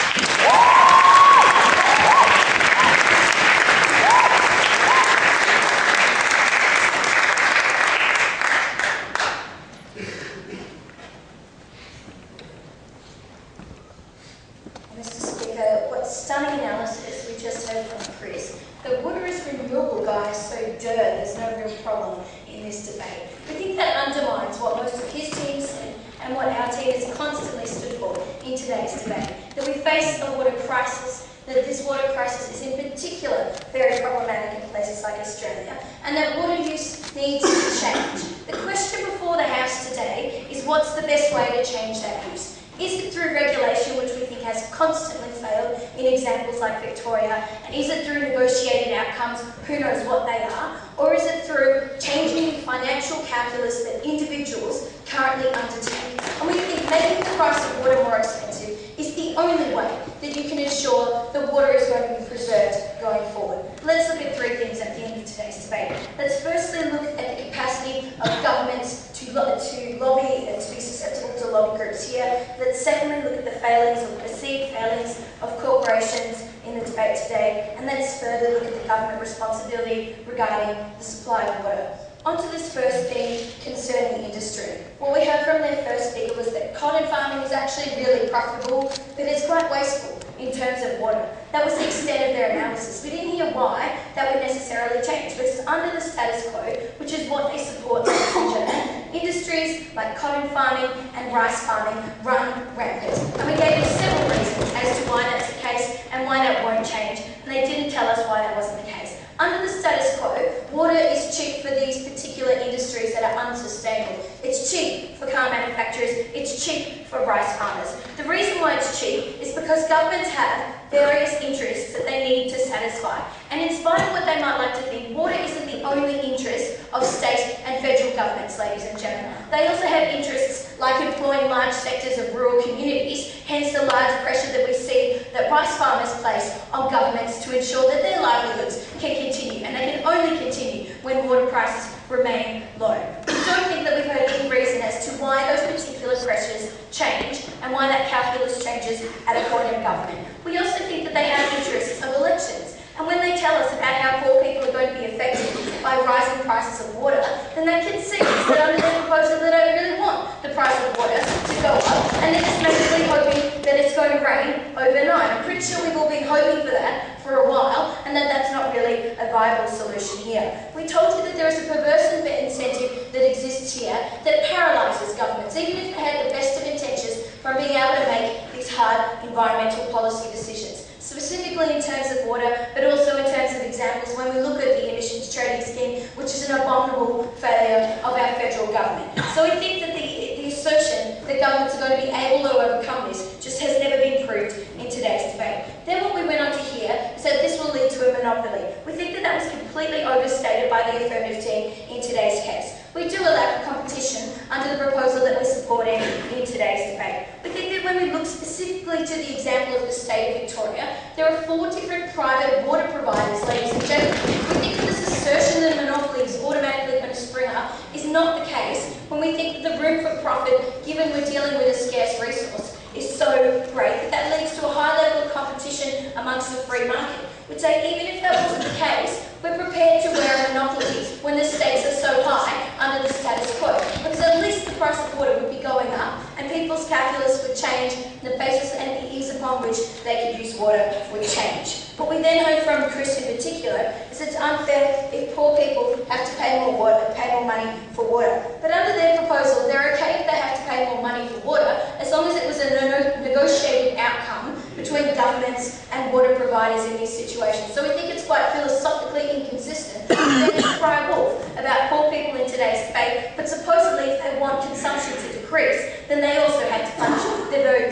Mr. Speaker, what stunning analysis we just heard from Chris. The water is renewable, guys, so there's no real problem in this debate. We think that undermines what most of his team said and what our team has constantly stood for in today's debate, that we face a water crisis that this water crisis is in particular very problematic in places like Australia, and that water use needs to change. The question before the House today is what's the best way to change that use? Is it through regulation, which we think has constantly failed in examples like Victoria, and is it through negotiated outcomes, who knows what they are, or is it through changing the financial calculus that individuals currently undertake? And we think making the price of water more expensive is the only way that you can ensure that water is going to be preserved going forward. Let's look at three things at the end of today's debate. Let's firstly look at the capacity of governments to lobby and to be susceptible to lobby groups here. Let's secondly look at the failings or perceived failings of corporations in the debate today. And let's further look at the government responsibility regarding the supply of water. On to this first theme concerning industry. What we heard from their first speaker was that cotton farming is actually really profitable, but it's quite wasteful in terms of water. That was the extent of their analysis. We didn't hear why that would necessarily change, but it's under the status quo, which is what they support in Japan. Industries like cotton farming and rice farming run rampant. And we gave you several reasons as to why that's the case and why that won't change, and they didn't tell us why that wasn't the case. Under the status quo, water is cheap for these particular industries that are unsustainable. It's cheap for car manufacturers, it's cheap for rice farmers. The reason why it's cheap is because governments have various interests that they need to satisfy. And in spite of what they might like to think, water isn't the only interest of state and federal governments, ladies and gentlemen. They also have interests like employing large sectors of rural communities, hence the large pressure that we see that rice farmers place on governments to ensure that their livelihoods can continue, and they can only continue when water prices remain low. We don't think that we've heard any reason as to why those particular pressures change and why that calculus changes at a point in government. We also think that they have interests of elections. And when they tell us about how poor people are going to be affected by rising prices of water, then they can see that under their proposal they don't really want the price of water to go up, and they're just basically hoping that it's going to rain overnight. I'm pretty sure we've all been hoping for that for a while, and that's not really a viable solution here. We told you that there is a perverse incentive that exists here that paralyses governments, even if they had the best of intentions, from being able to make these hard environmental policy decisions. Specifically in terms of water, but also in terms of examples when we look at the emissions trading scheme, which is an abominable failure of our federal government. So we think that the assertion that governments are going to be able to overcome this just has never been proved in today's debate. Then what we went on to hear is that this will lead to a monopoly. We think that that was completely overstated by the affirmative team in today's case. We do allow for competition under the proposal that we're supporting in today's debate. We think that when we look specifically to the example of the state of Victoria, there are 4 different private water providers, ladies and gentlemen. We think that this assertion that monopoly is automatically going to spring up is not the case when we think that the room for profit, given we're dealing with a scarce resource, is so great that that leads to a high level of competition amongst the free market. We'd say even if that wasn't the case, we're prepared to wear a monopoly when the stakes are so high under the status quo, because at least the price of water would be going up and people's calculus would change, the basis and the ease upon which they could use water would change. What we then heard from Chris in particular is it's unfair if poor people have to pay more money for water. But under their proposal, they're okay if they have to pay more money for water, as long as it was a negotiated outcome between governments and water providers in these situations. So we think it's quite philosophically inconsistent for them to cry wolf about poor people in today's debate, but supposedly if they want consumption to decrease, then they also had to punish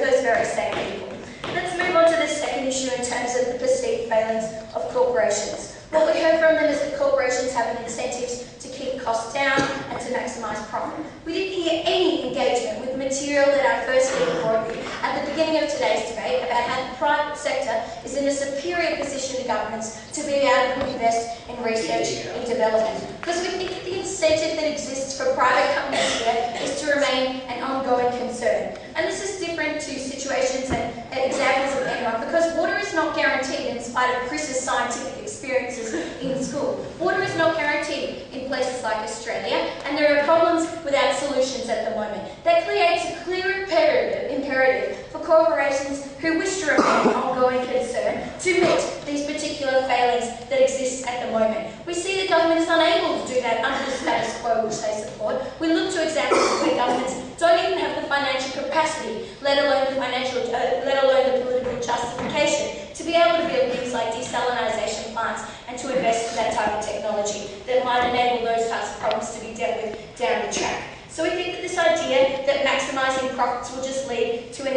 those very same people. Let's move on to the second issue in terms of the perceived failings of corporations. What we heard from them is that corporations have an incentive to keep costs down and to maximise profit. We didn't hear any engagement with the material that our first speaker brought you at the beginning of today's debate about how the private sector is in a superior position to governments to be able to invest in research and development. Because we think that the incentive that exists for private companies here is to remain an ongoing concern. And this is different to situations and examples of Enron, because water is not guaranteed in spite of Chris's scientific experiences in school. Water is not guaranteed in places like Australia, and there are problems without solutions at the moment. That creates a clear imperative for corporations who wish to remain an ongoing concern to meet these particular failings that exist at the moment. We see the government is unable to do that under the status quo which they support. We look to examples where governments don't even have the financial capacity, let alone the political justification to be able to build things like desalination plants and to invest in that type of technology that might enable those types of problems to be dealt with down the track. So we think that this idea that maximising profits will just lead to a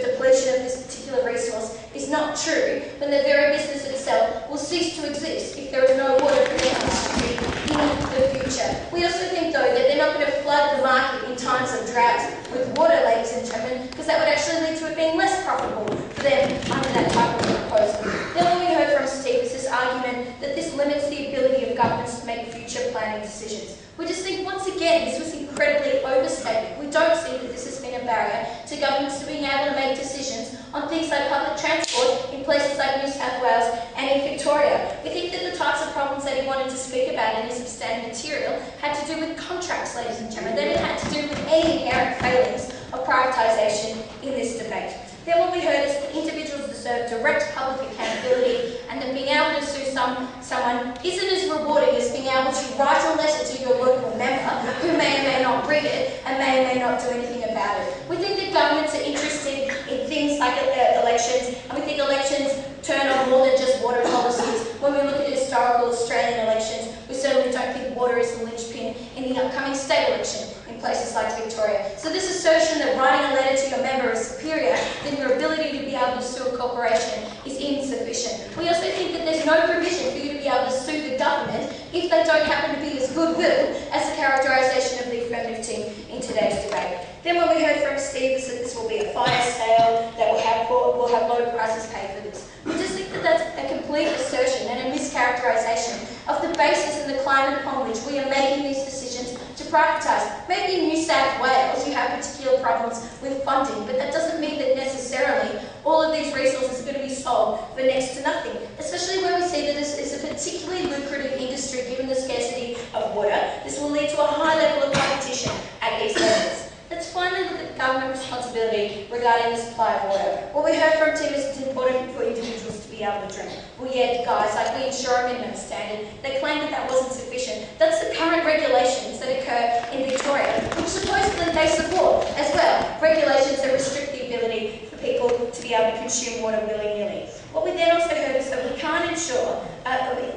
depletion of this particular resource is not true, when the very business itself will cease to exist if there is no water for the industry in the future. We also think, though, that they're not going to flood the market in times of drought with water, ladies and gentlemen, because that would actually lead to it being less profitable for them under that type of proposal. Then what we heard from Steve is this argument that this limits the ability of governments to make future planning decisions. We just think, once again, this was incredibly overstated. We don't see that this has been a barrier to governments to being able to make decisions on things like public transport in places like New South Wales and in Victoria. We think that the types of problems that he wanted to speak about in his substantive material had to do with contracts, ladies and gentlemen. They didn't have to do with any inherent failings of privatisation in this debate. Then what we heard is that individuals deserve direct public accountability, and that being able to sue someone isn't as rewarding as being able to write a letter to your local member who may or may not read it and may or may not do anything about it. We think that governments are interested in things like elections, and we think elections turn on more than just water policies. When we look at historical Australian elections, we certainly don't think water is the linchpin in the upcoming state election in places like Victoria. So this assertion that writing a letter to your member is superior than your ability to be able to sue a corporation is insufficient. We also think that there's no provision for you to be able to sue the government if they don't happen to be as goodwill as the characterisation of the affirmative team in today's debate. Then what we heard from Steve is that this will be a fire sale, that we'll have low prices paid for this. We just think that that's a complete assertion and a mischaracterisation of the basis and the climate upon which we are making these decisions to privatise. Maybe in New South Wales you have particular problems with funding, but that doesn't mean that necessarily all of these resources are going to be sold for next to nothing, especially when we see that this is a particularly lucrative industry given the scarcity of water. This will lead to a high level of competition at these levels. Let's finally look at government responsibility regarding the supply of water. What we heard from Tim is it's important for individuals to be able to drink. Well, yeah, guys, like we ensure a minimum standard, they claim that that wasn't sufficient. That's the current regulations that occur in Victoria, which supposedly they support as well. Regulations that restrict the ability for people to be able to consume water willy-nilly. What we then also heard is that we can't ensure,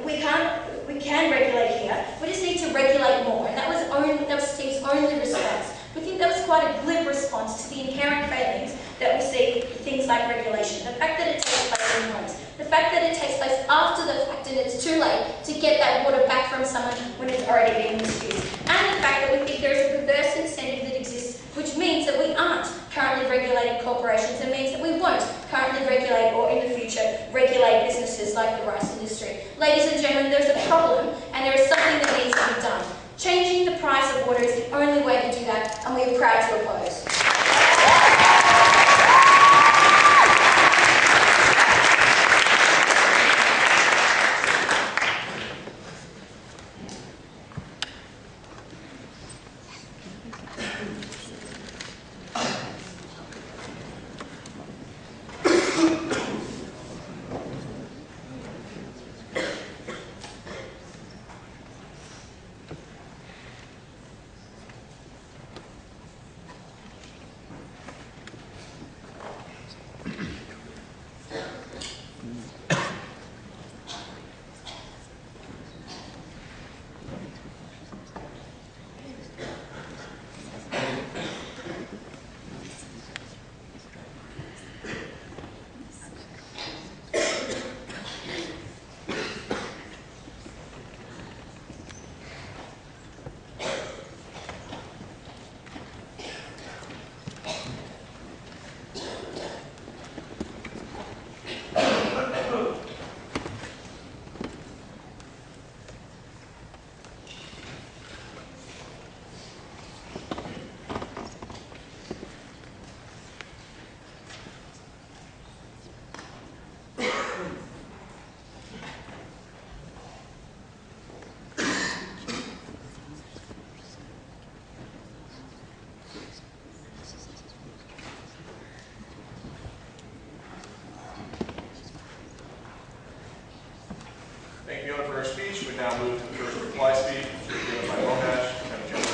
we can regulate here, we just need to regulate more, and that was Steve's only response. We think that was quite a glib response to the inherent failings that we see in things like regulation. The fact that it takes place in homes, the fact that it takes place after the fact and it's too late to get that water back from someone when it's already been misused, and the fact that we think there is a perverse incentive that exists, which means that we aren't currently regulating corporations and means that we won't currently regulate or in the future regulate businesses like the rice industry. Ladies and gentlemen, there's a problem and there is something that needs to be done. Changing the price of water is the only way to do that, and we are proud to oppose. Thank you, Fiona, for her speech. We now move to the first reply speech, given by Monash and Jones.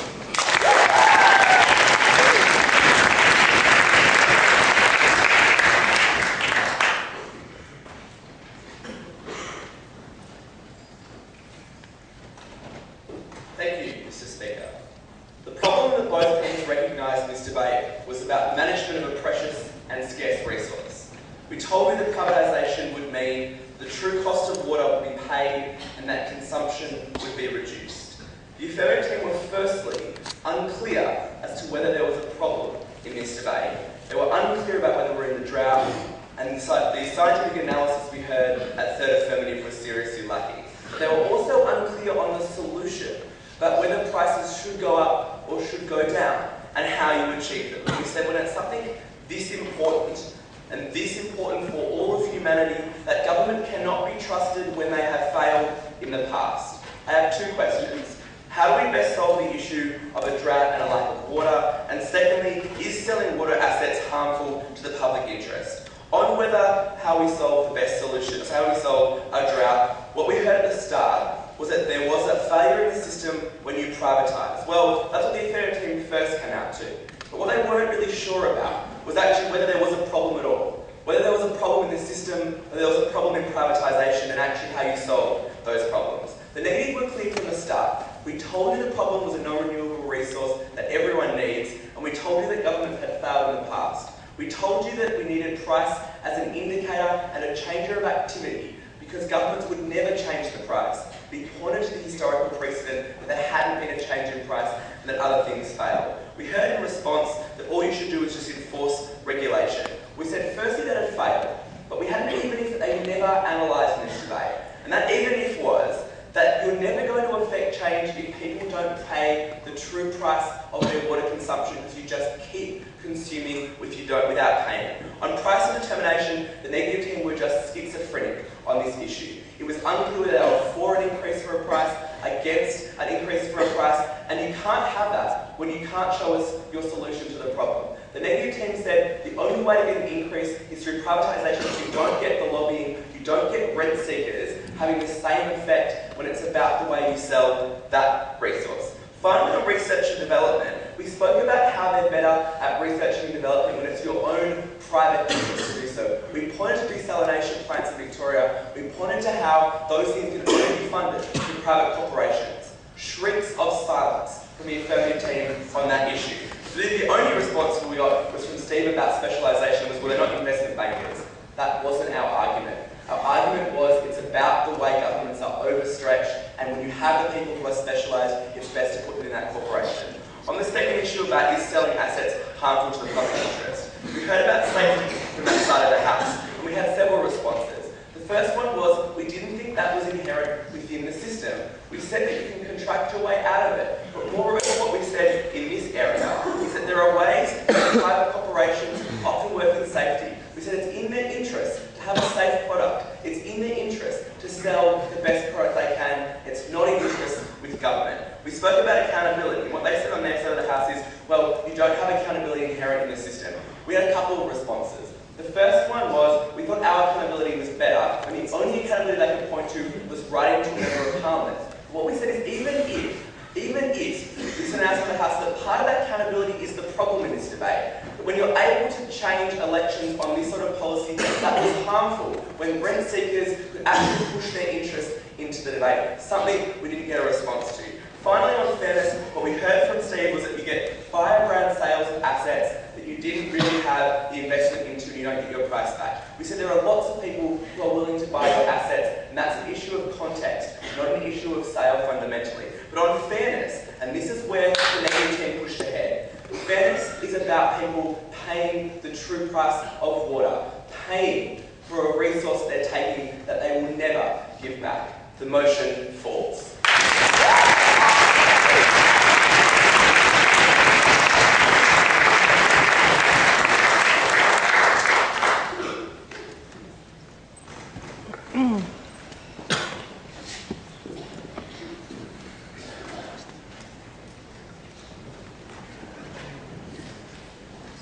this debate was about the management of a precious and scarce resource. We told you that privatisation would mean the true cost of water would be paid and that consumption would be reduced. The affirmative team were firstly unclear as to whether there was a problem in this debate. They were unclear about whether we're in the drought, and the scientific analysis we heard at third affirmative was seriously lacking. They were also unclear on the solution, about whether prices should go up or should go down, and how you achieve them. We said when it's something this important, and this important for all of humanity, that government cannot be trusted when they have failed in the past. I have two questions. How do we best solve the issue of a drought and a lack of water? And secondly, is selling water assets harmful to the public interest? On whether how we solve the best solutions, how we solve a drought, what we heard at the start was that there was a failure in the system when you privatise. Well, that's what the affirmative team first came out to. But what they weren't really sure about was actually whether there was a problem at all. Whether there was a problem in the system, whether there was a problem in privatisation, and actually how you solve those problems. The negatives were clear from the start. We told you the problem was a non-renewable resource that everyone needs, and we told you that governments had failed in the past. We told you that we needed price as an indicator and a changer of activity, because governments would never change the price. We pointed to the historical precedent that there hadn't been a change in price and that other things failed. We heard in response that all you should do is just enforce regulation. We said firstly that it failed, but we had an even if that they never analysed in this debate. And that even if was that you're never going to affect change if people don't pay the true price of their water consumption because you just keep consuming without paying. On price and determination, the negative team were just schizophrenic on this issue. It was unclear whether they were for an increase for a price, against an increase for a price, and you can't have that when you can't show us your solution to the problem. The negative team said the only way to get an increase is through privatisation, so you don't get the lobbying, you don't get rent seekers having the same effect when it's about the way you sell that resource. Finally, on research and development, we spoke about how they're better at research and development when it's your own private interest to do so. We pointed to desalination plants in Victoria. We pointed to how those things can only be funded through private corporations. Shrieks of silence from the affirmative team on that issue. So the only response we got was from Steve about specialisation was, well, they're not investment bankers. That wasn't our argument. Our argument was it's about the way governments are overstretched, and when you have the people who are specialised, it's best to put them in that corporation. On the second issue about is selling assets harmful to the public interest, we heard about safety from that side of the house, and we had several responses. The first one was we didn't think that was inherent within the system. We said that you can contract your way out of it, but moreover what we said in this area is that there are ways that private corporations often work in safety. We said it's in their interest to have a safe product. It's in their interest to sell the best product they can. It's not in interest with government. We spoke about accountability. What they said on their side of the house is, well, you don't have accountability inherent in the system. We had a couple of responses. The first one was, we thought our accountability was better, and the only accountability they could point to was writing to a member of parliament. What we said is, even if this announcement of the House, that part of that accountability is the problem in this debate. That when you're able to change elections on this sort of policy, that was harmful. When rent seekers could actually push their interest into the debate. Something we didn't get a response to. Finally, on fairness, what we heard from Steve was that you get firebrand sales of assets that you didn't really have the investment into and you don't get your price back. We said there are lots of people who are willing to buy your assets, and that's an issue of context, not an issue of sale fundamentally. But on fairness, and this is where the negative team pushed ahead, fairness is about people paying the true price of water, paying for a resource they're taking that they will never give back. The motion falls.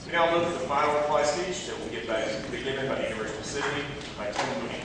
We now move to the final reply speech that will be given by the University of Sydney by Tim Mooney.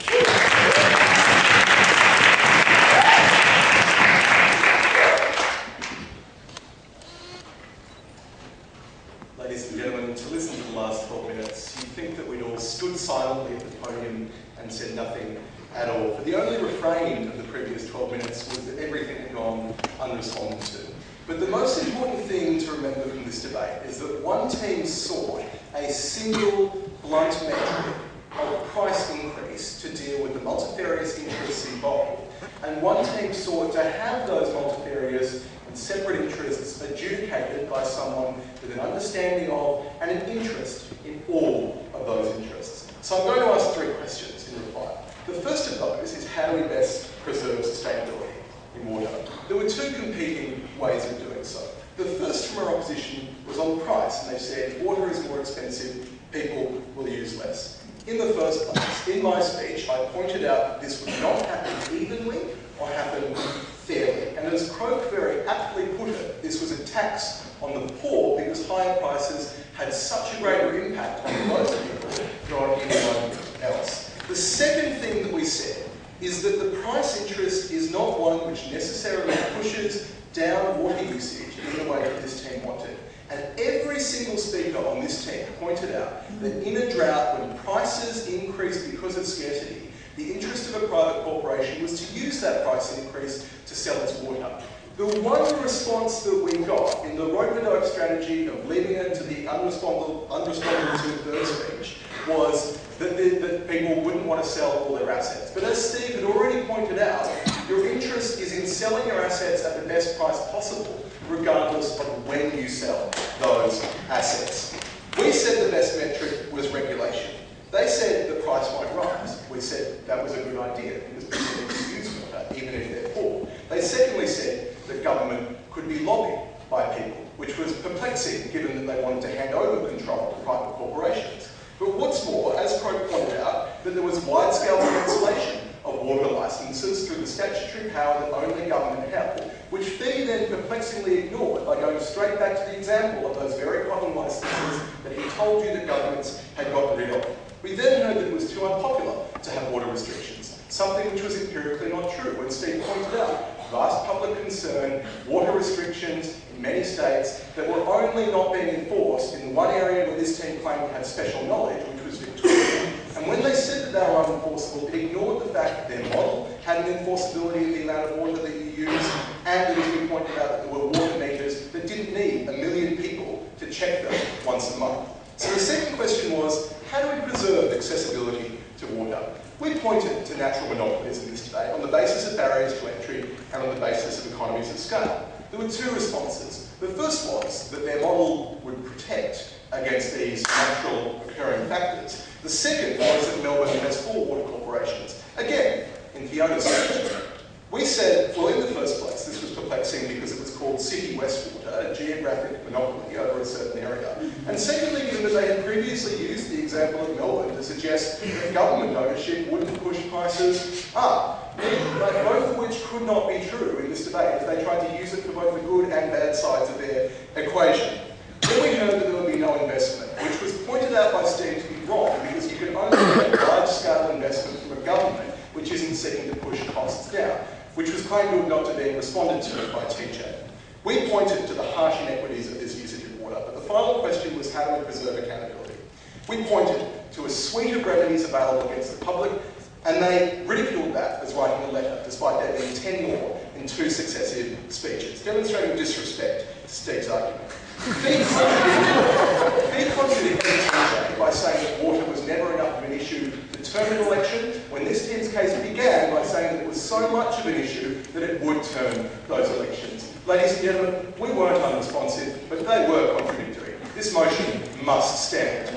Ladies and gentlemen, to listen to the last 12 minutes, you'd think that we'd all stood silently at the podium and said nothing at all. But the only refrain of the previous 12 minutes was that everything had gone unresponded to. But the most important thing to remember from this debate is that one team sought a single blunt metric of price increase to deal with the multifarious interests involved, and one team sought to have those multifarious and separate interests adjudicated by someone with an understanding of and an interest in all of those interests. So I'm going to ask 3 questions in reply. The first of those is, how do we best preserve sustainability in water? There were 2 competing ways of doing so. The first from our opposition was on price, and they said water is more expensive, people will use less. In the first place, in my speech, I pointed out that this would not happen evenly or happen fairly. And as Croak very aptly put it, this was a tax on the poor because higher prices had such a greater impact on most people than on anyone else. The second thing that we said is that the price interest is not one which necessarily pushes down water usage in the way that this team wanted. And every single speaker on this team pointed out that in a drought, when prices increase because of scarcity, the interest of a private corporation was to use that price increase to sell its water. The one response that we got in the rope-a-dope strategy of leaving it to the unresponsible two-thirds speech was that people wouldn't want to sell all their assets. But as Steve had already pointed out, your interest is in selling your assets at the best price possible, regardless of when you sell those assets. We said the best metric was regulation. They said the price might rise. We said that was a good idea because people need to use water, even if they're poor. They secondly said that government could be lobbied by people, which was perplexing given that they wanted to hand over control to private corporations. But what's more, as Croak pointed out, that there was wide-scale cancellation of water licences through the statutory power that only government held, which Fee then perplexingly ignored by going straight back to the example of those very common licences that he told you that governments had gotten rid of. We then heard that it was too unpopular to have water restrictions, something which was empirically not true. When Steve pointed out vast public concern, water restrictions in many states that were only not being enforced in the one area where this team claimed to have special knowledge, which was Victoria. And when they said that they were unenforceable, it ignored the fact that their model had an enforceability of the amount of water that you use, and that, as we pointed out, that there were water meters that didn't need 1 million people to check them once a month. So the second question was, how do we preserve accessibility to water? We pointed to natural monopolies in this debate on the basis of barriers to entry and on the basis of economies of scale. There were 2 responses. The first was that their model would protect against these natural occurring factors. The second was that Melbourne has 4 water corporations. Again, in Fiona's speech, we said, well, in the first place, this was perplexing because it was called City West Water, a geographic monopoly over a certain area. And secondly, given that they had previously used the example of Melbourne to suggest that government ownership wouldn't push prices up, both of which could not be true in this debate if they tried to use it for both the good and bad sides of their equation. Then we heard that there would be no investment, which was pointed out by Steve to be wrong because you can only get large-scale investment from a government which isn't seeking to push costs down, which was claimed to have not to be responded to by TJ. We pointed to the harsh inequities of this usage of water, but the final question was, how do we preserve accountability? We pointed to a suite of remedies available against the public, and they ridiculed that as writing a letter, despite there being 10 more in 2 successive speeches, demonstrating disrespect to Steve's argument. He contradicted TJ by saying that water was never enough of an issue to turn an election, when this team's case began by saying that it was so much of an issue that it would turn those elections. Ladies and gentlemen, we weren't unresponsive, but they were contradictory. This motion must stand.